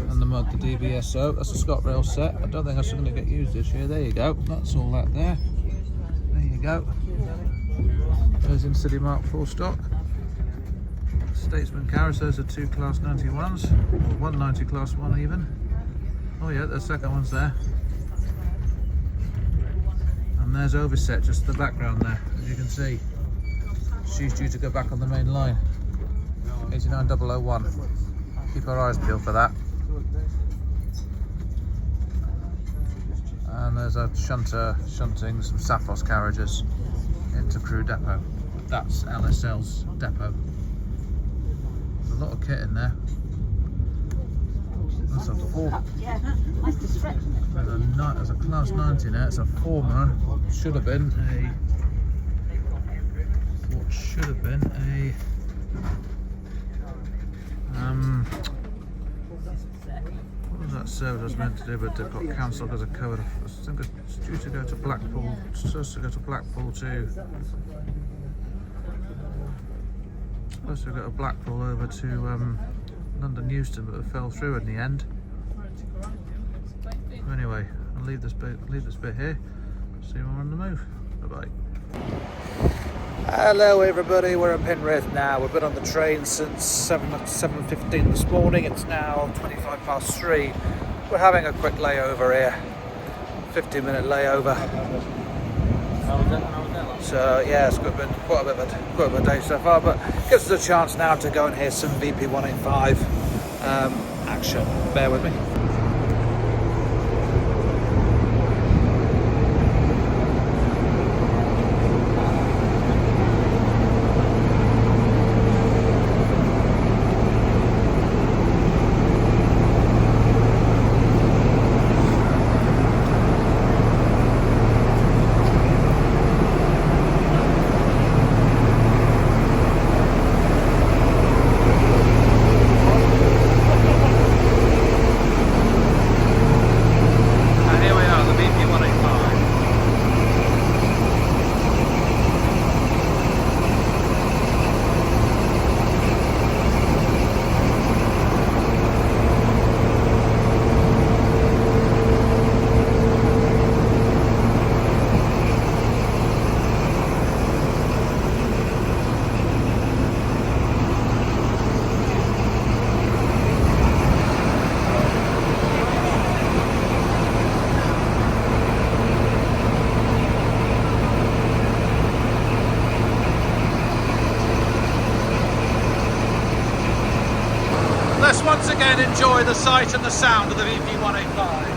S4: And the mug, the DBSO. That's a ScotRail set. I don't think that's going to get used this year. There you go. That's all that there. There you go. There's Intercity Mark 4 stock. Statesman carriage, those are two Class 91s. Or 190 Class 1 even. Oh yeah, the second one's there. And there's Overset, just the background there, as you can see. She's due to go back on the main line. 89001. Keep our eyes peeled for that. And there's a shunter shunting some Saphos carriages into Crewe Depot. That's LSL's depot. There's a lot of kit in there. That's a four.
S7: Yeah, nice to stretch.
S4: There's a Class 90 there. It's a Foreman. Should have been a. What should have been a. What was that service I was meant to do, but it got cancelled because of COVID. I think it's due to go to Blackpool. It's supposed to go to Blackpool to. Supposed to go to Blackpool over to London Euston, but it fell through in the end. Anyway, I'll leave this bit here. See you when we're on the move. Bye bye.
S1: Hello everybody, we're in Penrith now. We've been on the train since 7:15 this morning. It's now 3:25. We're having a quick layover here, 15-minute layover. So yeah, it's been quite a bit of a day so far, but gives us a chance now to go and hear some VP 185 action. Bear with me. enjoy the sight and the sound of the VP185.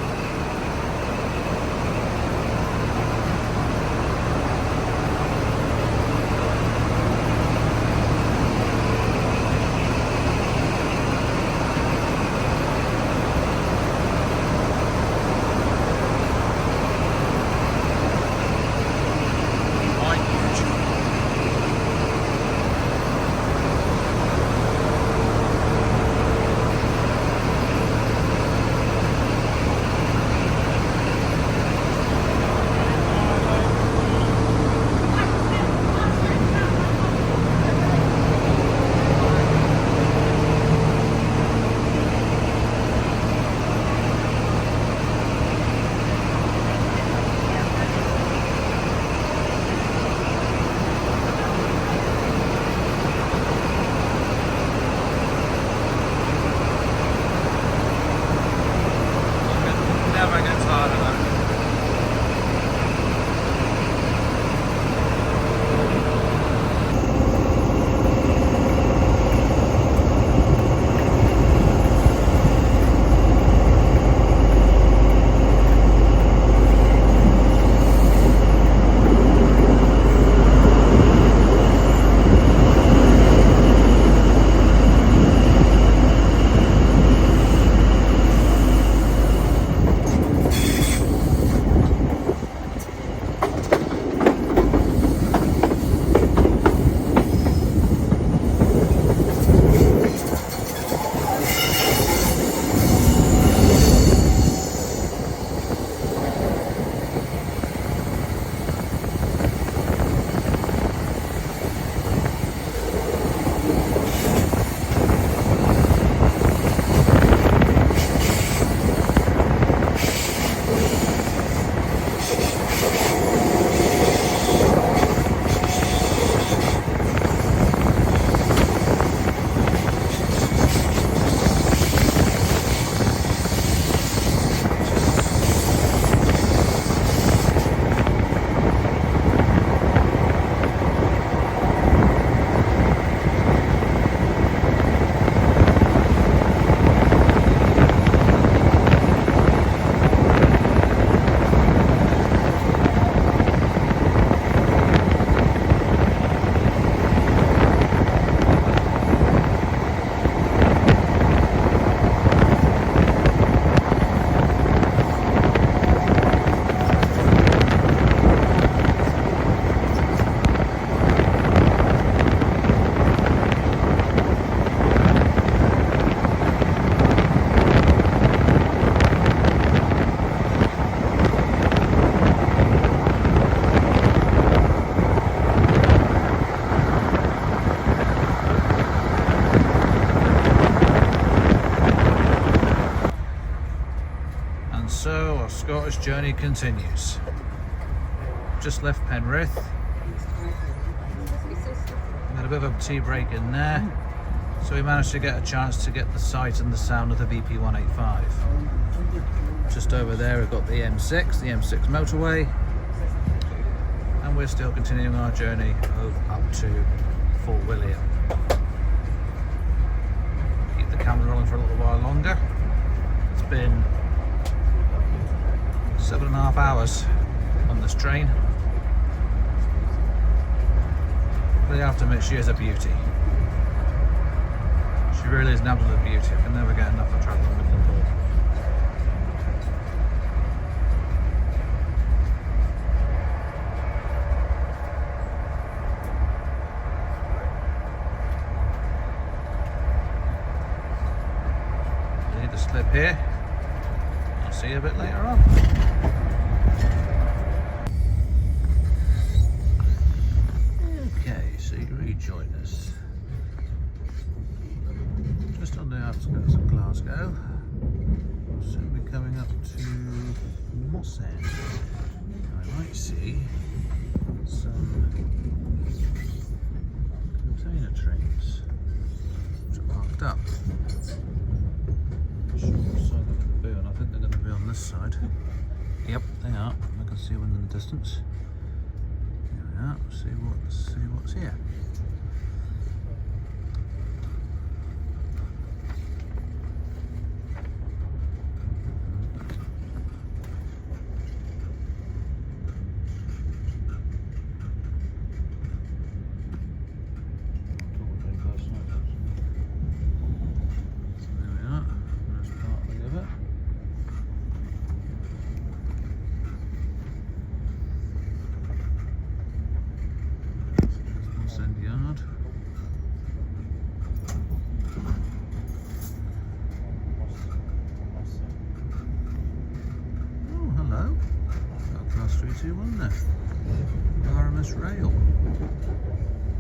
S1: Never gets hard enough. So our Scottish journey continues. Just left Penrith. Got a bit of a tea break in there. So we managed to get a chance to get the sight and the sound of the VP185. Just over there we've got the M6 motorway. And we're still continuing our journey up to Fort William. Keep the camera rolling for a little while longer. It's been 7.5 hours on this train. But I have to admit, she is a beauty. She really is an absolute beauty. I can never get enough of travelling with Midland Pullman. I need to slip here. I'll see you a bit later on. Rejoin us. Just on the outskirts of Glasgow. So we're coming up to Moss End. I might see some container trains which are parked up. Not sure what side they're going to be on. I think they're going to be on this side. Yep, they are. I can see one in the distance. Here we are. See what's here.
S4: 321 there. RMS Rail.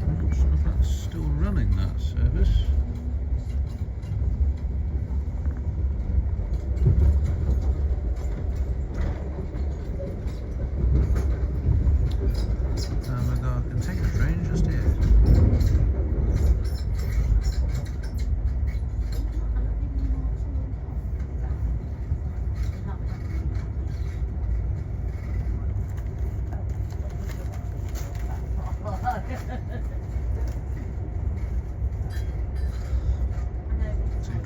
S4: I'm not sure if that's still running, that service. And we've got a container train just here.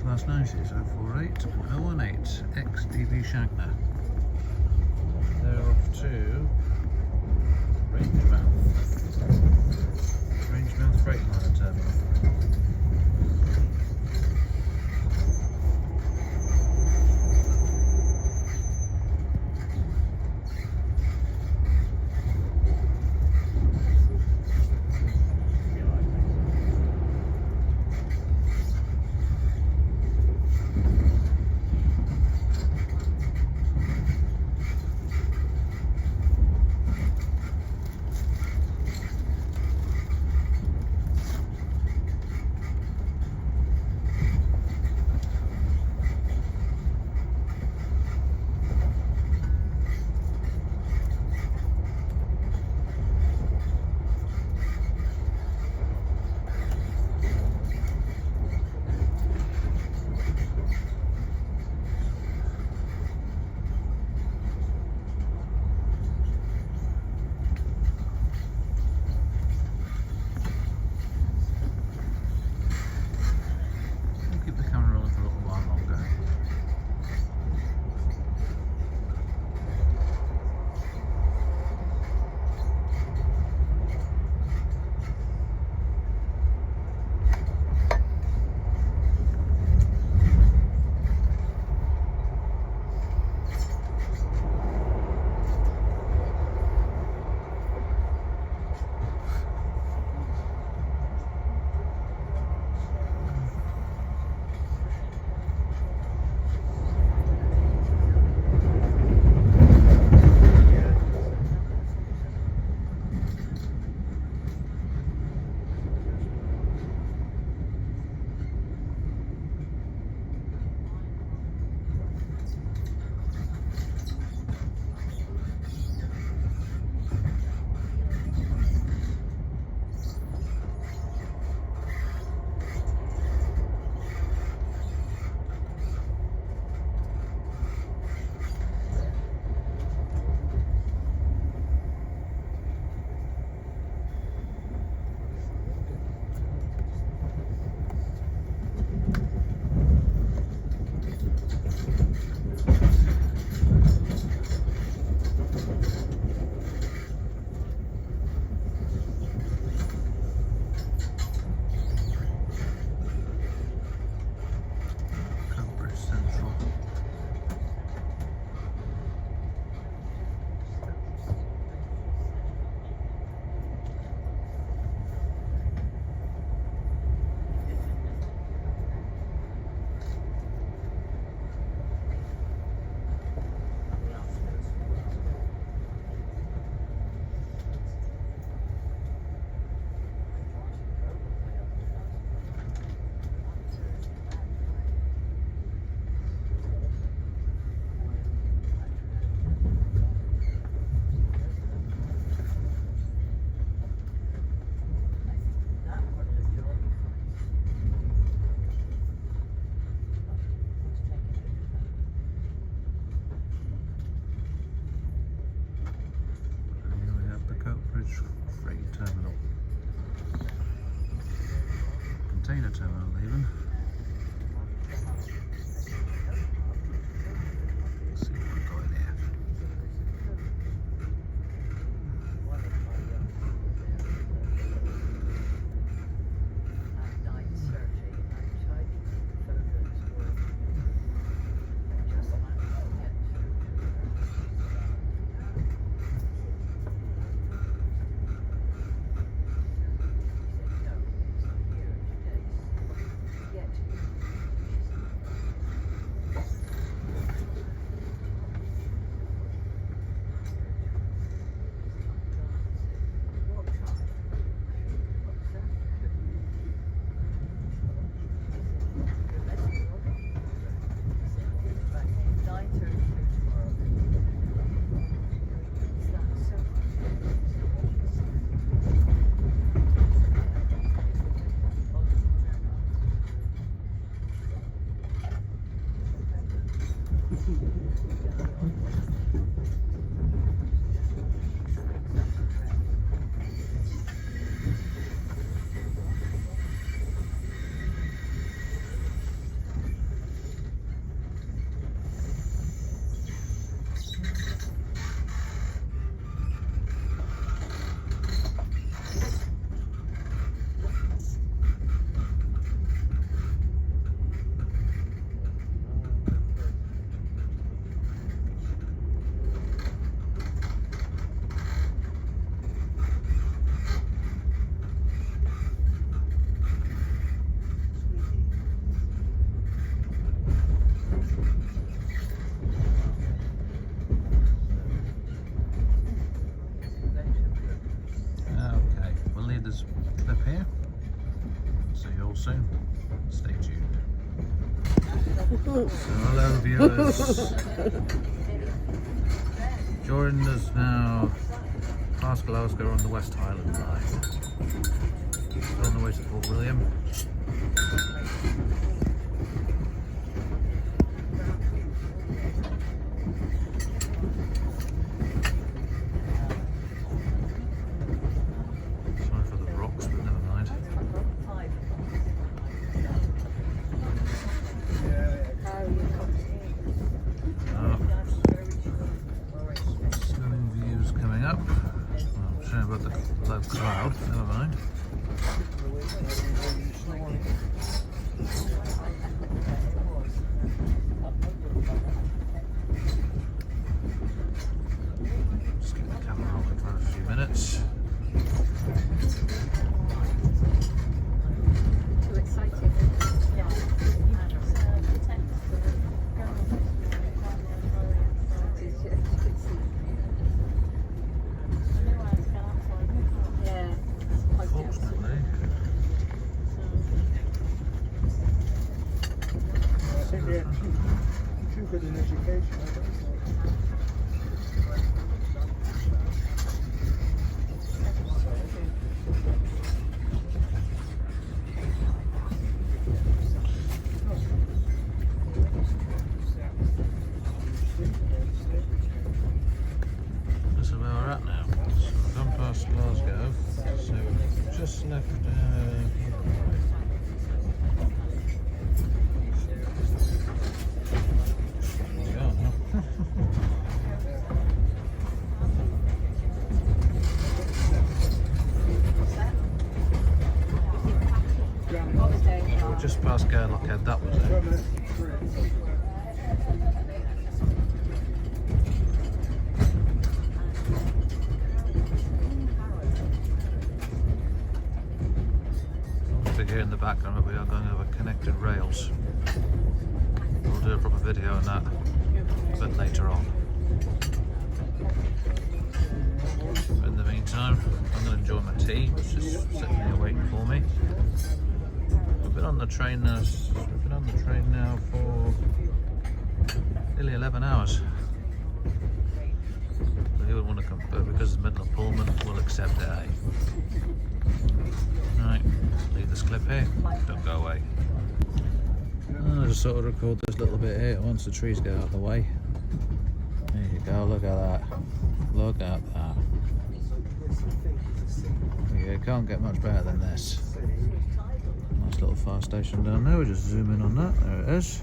S4: Class 90s 048 018 XDB Shagner. They're off to Rangemouth Freightliner Terminal. Container terminal even. Let's see what we've got in here.
S7: Yeah,
S4: Okay, we'll leave this clip here. See you all soon. Stay tuned. So, hello viewers. Jordan is now past Glasgow on the West Highland line. Still on the way to Fort William. Sorry for the rocks, but never mind. Stunning views coming up. I'm showing about the low cloud, never mind. Just keep the camera on for a few minutes.
S7: Too excited. Yeah.
S4: Fortunately,
S6: I think they're too good in education. I don't think.
S4: this is where we're at now. So we've gone past Glasgow, so we've just left. There we are now. We're just past Gairlochhead, that was it. Here in the background, but we are going over connected rails. We'll do a proper video on that a bit later on. In the meantime, I'm going to enjoy my tea, which is sitting here waiting for me. We've been on the train now. We've been on the train now for nearly 11 hours. So he would want to come, but because it's Midland Pullman, we'll accept it. Eh? Right, leave this clip here. Don't go away. I'll just sort of record this little bit here once the trees get out of the way. There you go, look at that. Look at that. Yeah, can't get much better than this. Nice little fire station down there. We'll just zoom in on that. There it is.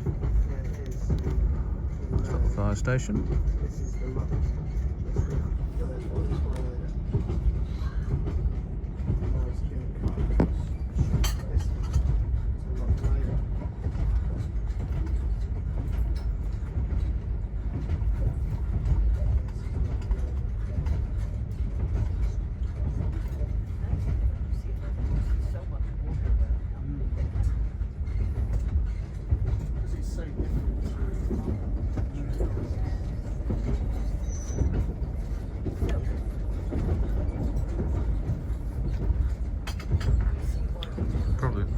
S4: Nice little fire station.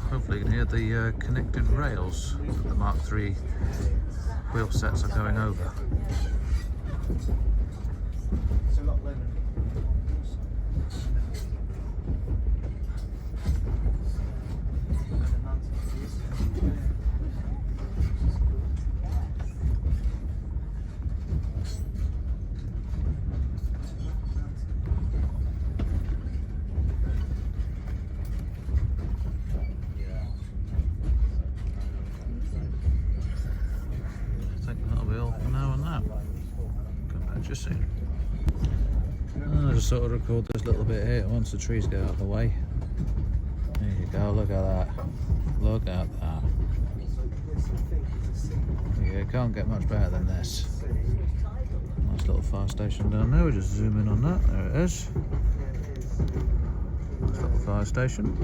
S4: Hopefully you can hear the connected rails that the Mark III wheel sets are going over.
S6: It's a lot better.
S4: that. Come back to you soon. I'll just sort of record this little bit here once the trees get out of the way. There you go, look at that. Look at that. Yeah, can't get much better than this. Nice little fire station down there, we'll just zoom in on that. There it is. Nice little fire station.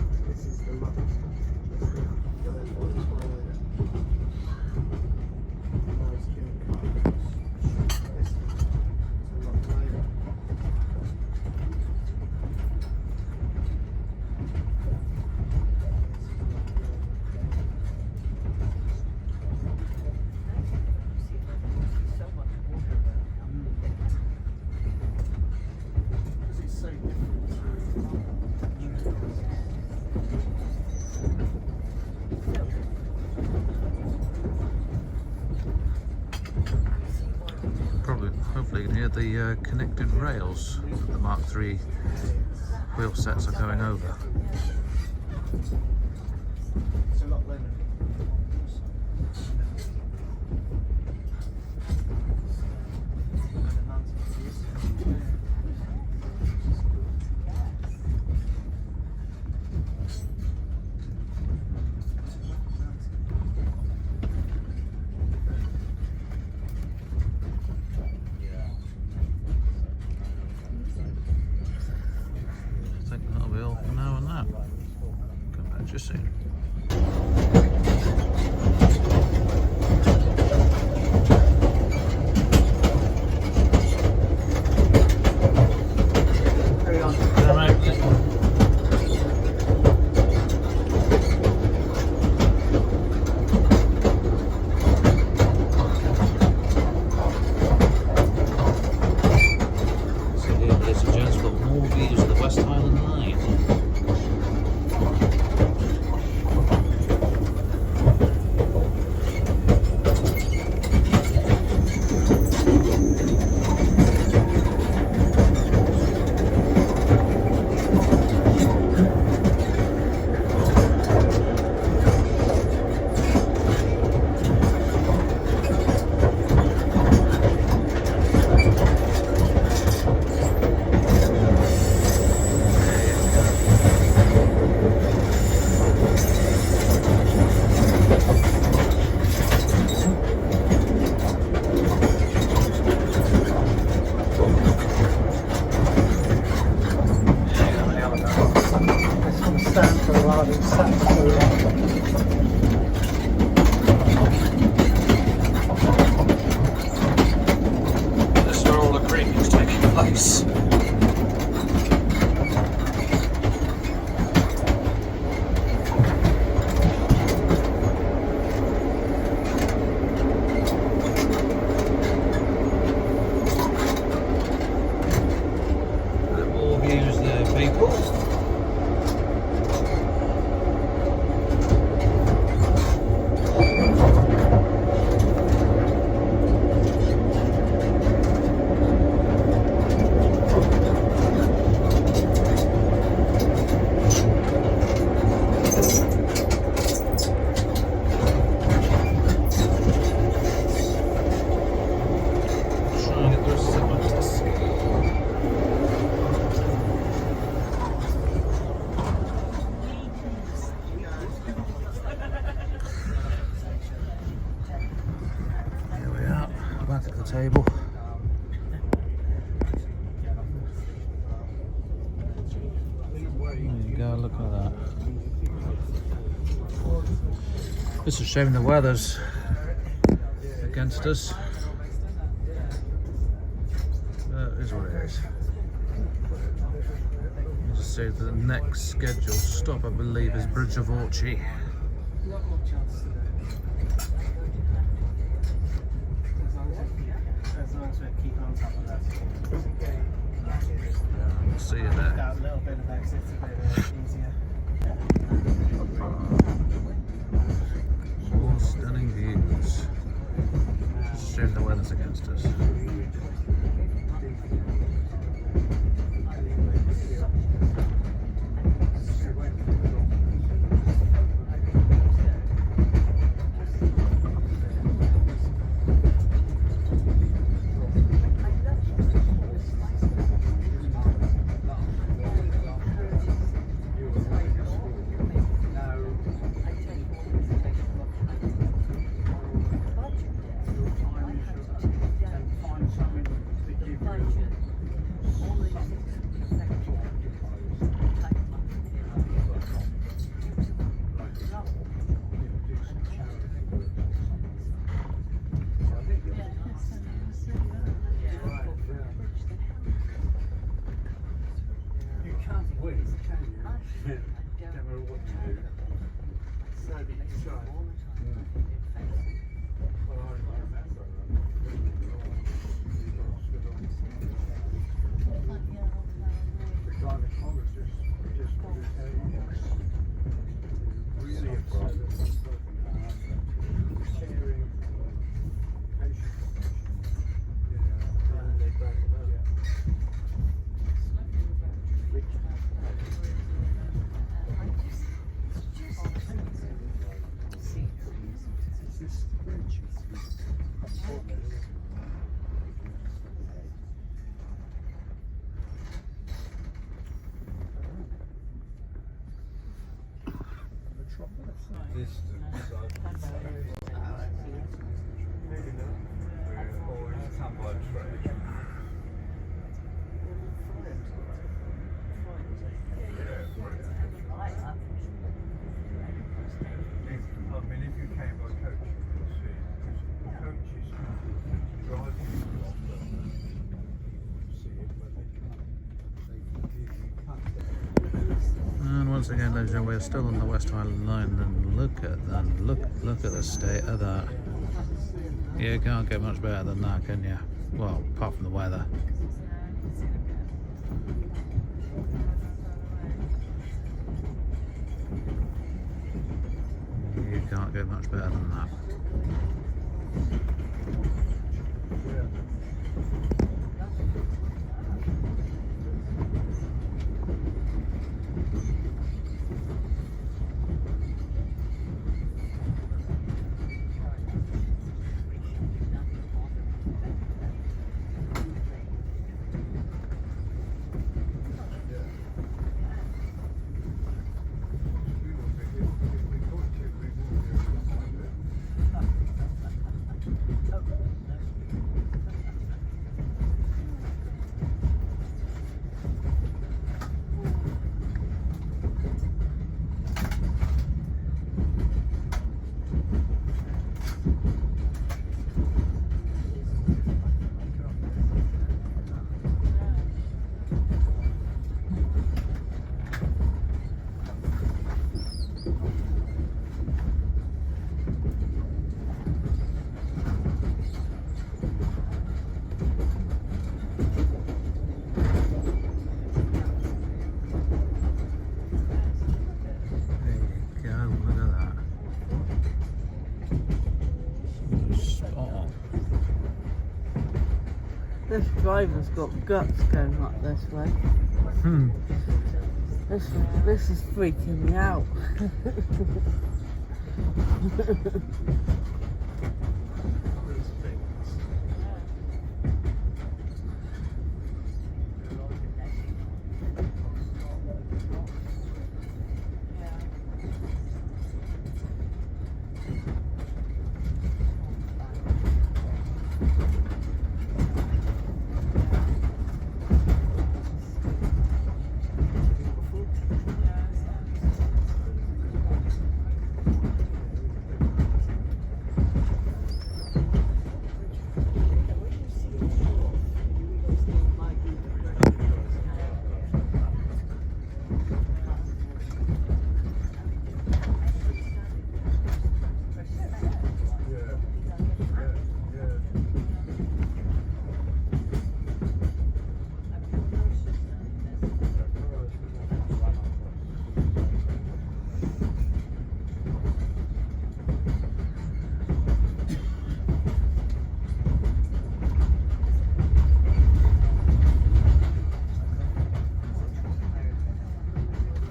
S4: Hopefully you can hear the connected rails that the Mark III wheel sets are going over. I think that'll be all for now on that. Come back to you soon. West Highland line. This is where all the creaking is taking place. More views there, people. Back at the table. There you go, look at that. It's a shame the weather's against us. That is what it is. I'll just say the next scheduled stop, I believe, is Bridge of Orchy. We'll see you there.
S6: A little bit of exit, a bit easier.
S4: More stunning views. Just shame the weather's against us. once again, ladies and gentlemen, we're still on the West Highland line, and look at that, look at the state of that. You can't get much better than that, can you? Well, apart from the weather. You can't get much better than that.
S5: This driver's got guts going like this way. This is freaking me out.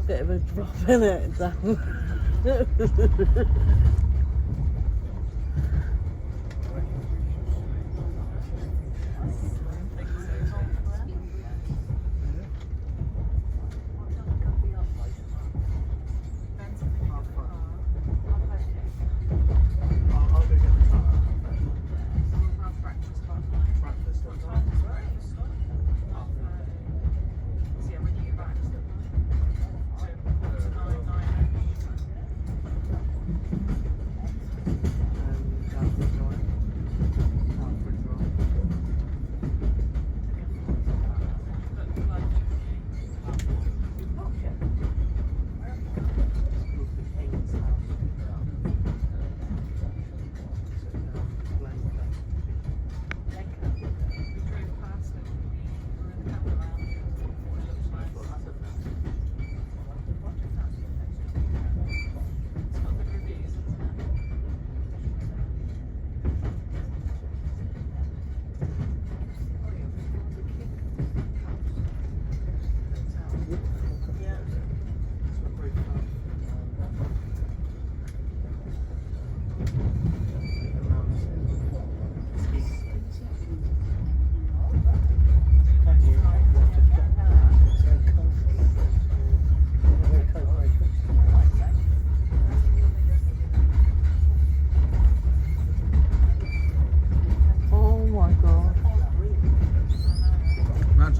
S5: Bit of a drop in it, though.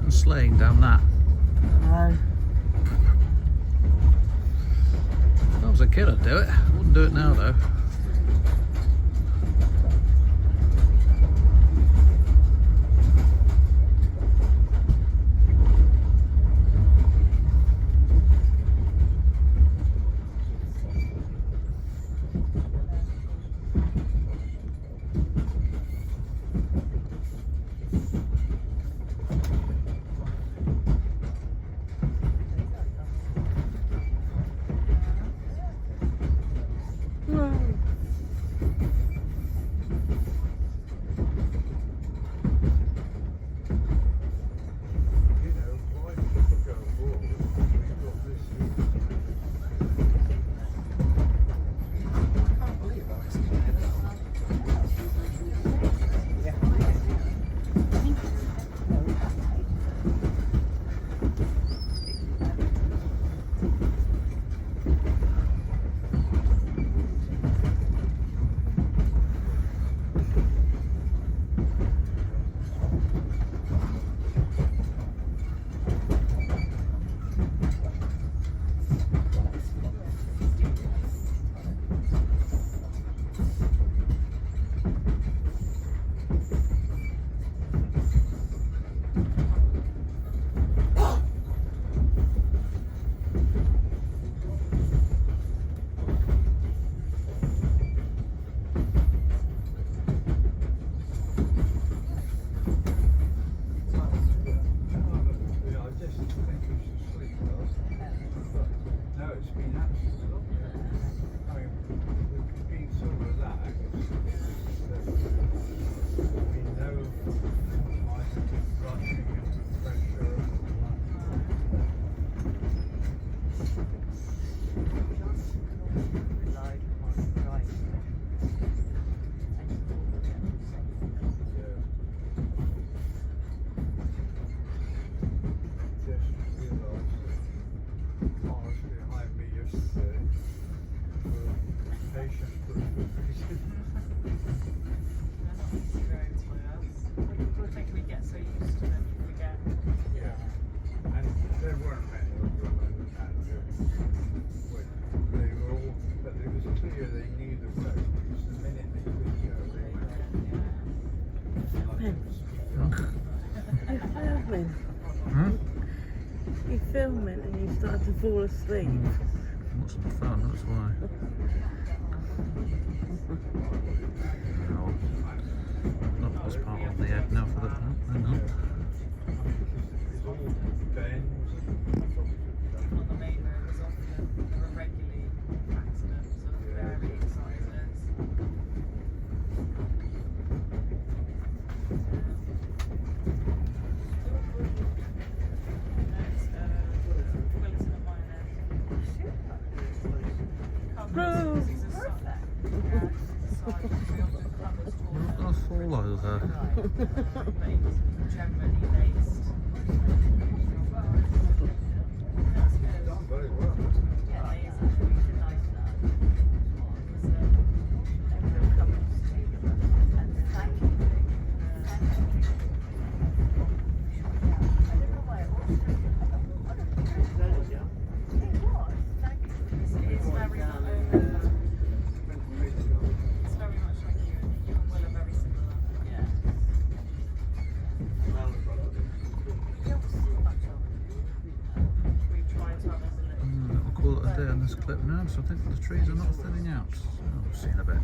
S4: Sleighing down that.
S5: No.
S4: If I was a kid, I'd do it. I wouldn't do it now, though.
S3: I think we get so used to them, we forget.
S8: And there weren't many of them, they were all, but it was clear they knew the road. The minute they could go, they went.
S5: You're filming.
S4: Hmm?
S5: You're filming and you start to fall asleep.
S4: What's some fun, that's why. Not this part of the head now for the hang on.
S8: It's all bends
S3: On the main road, there's often there are regularly accidents of varying sizes.
S4: We're not going to fall over.
S3: Generally based.
S8: done very well.
S3: Yeah, they is really nice now. Everyone comes together and thank you. It's very much like you and Will are very similar. Yeah. We try to have as a little.
S4: We'll call it a day on this clip now, so I think the trees are not thinning out. So we'll see in a bit.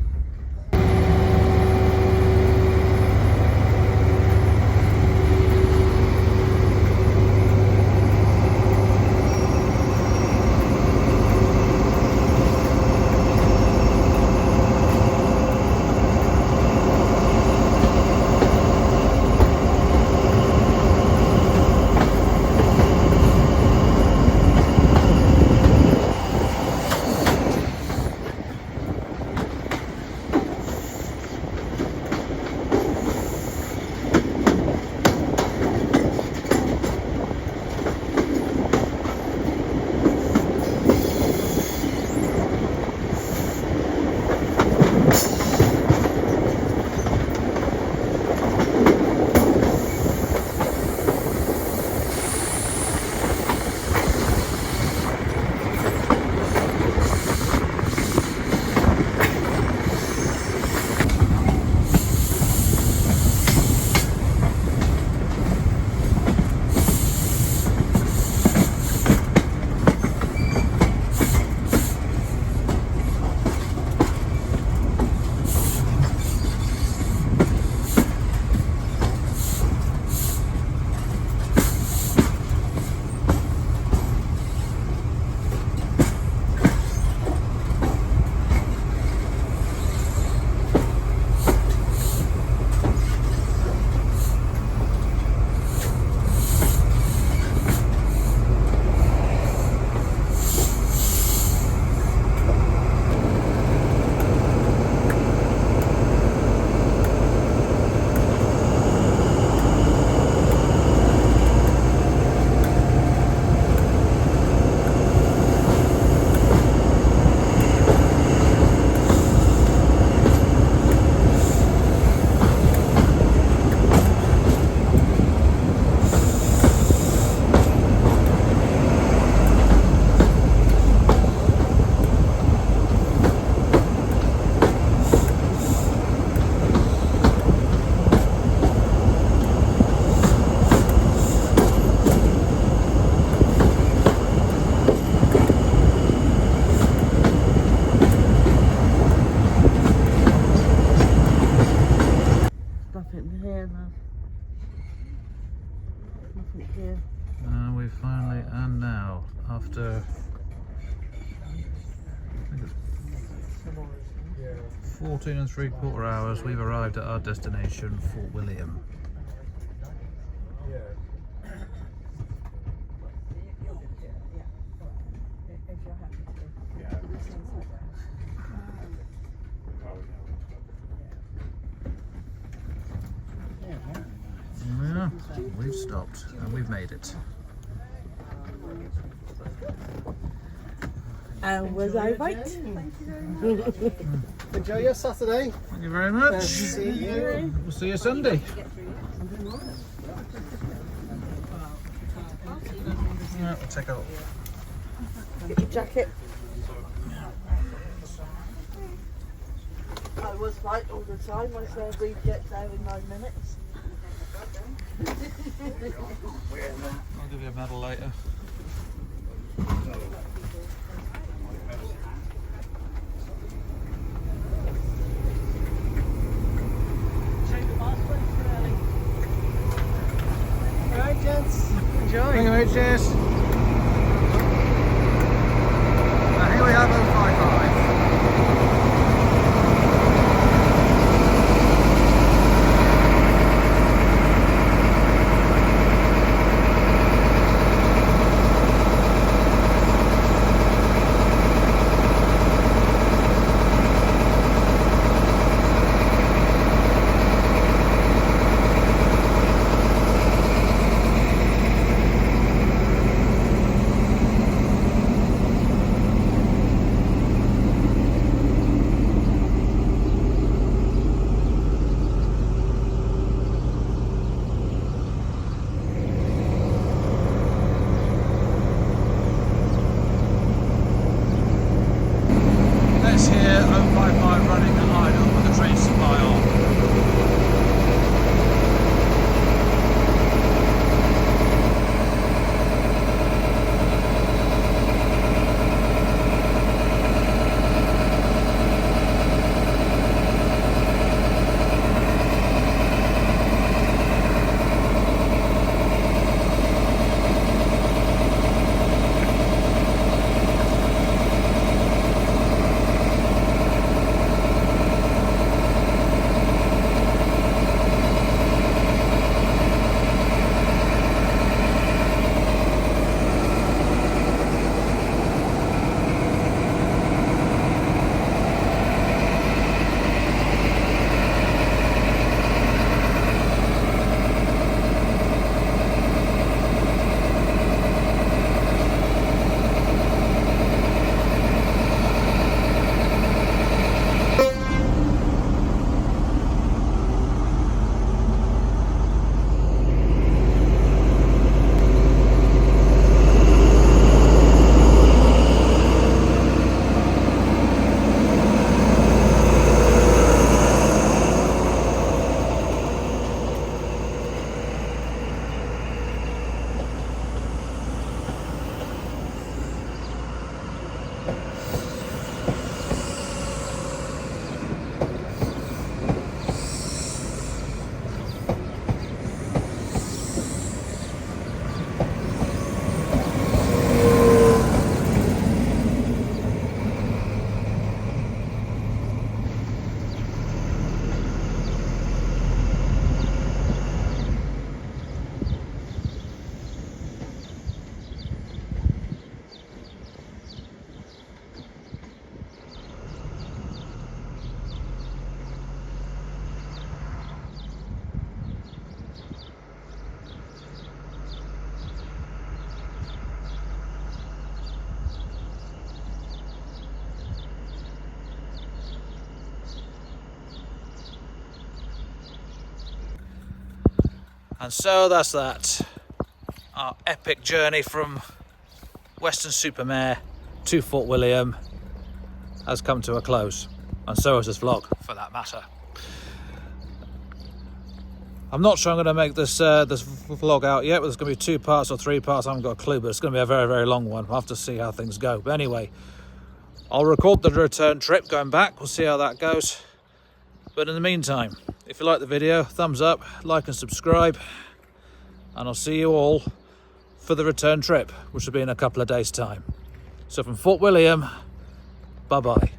S5: Nothing here, love. Nothing here.
S4: And we finally, and now, after I think it's 14 3/4 hours, we've arrived at our destination, Fort William. Yeah, we've stopped and we've made it.
S5: Was I right?
S6: Enjoy your Saturday.
S4: Thank you very much.
S6: See you.
S4: We'll see you Sunday. Yeah, we'll take a look.
S5: Get your jacket. I was right all the time. I said we'd get there in 9 minutes.
S4: I'll give you a medal later.
S6: Alright, gents.
S4: Enjoy. Thank you, mate. Cheers. Now here we have 055. Let's hear 055 running at idle with the train supply on. And so that's that. Our epic journey from Weston Super Mare to Fort William has come to a close. And so has this vlog, for that matter. I'm not sure I'm going to make this this vlog out yet, but there's going to be 2 parts or 3 parts. I haven't got a clue, but it's going to be a very, very long one. We'll have to see how things go. But anyway, I'll record the return trip going back. We'll see how that goes. But in the meantime, if you like the video, thumbs up, like and subscribe. And I'll see you all for the return trip, which will be in a couple of days' time. So from Fort William, bye-bye.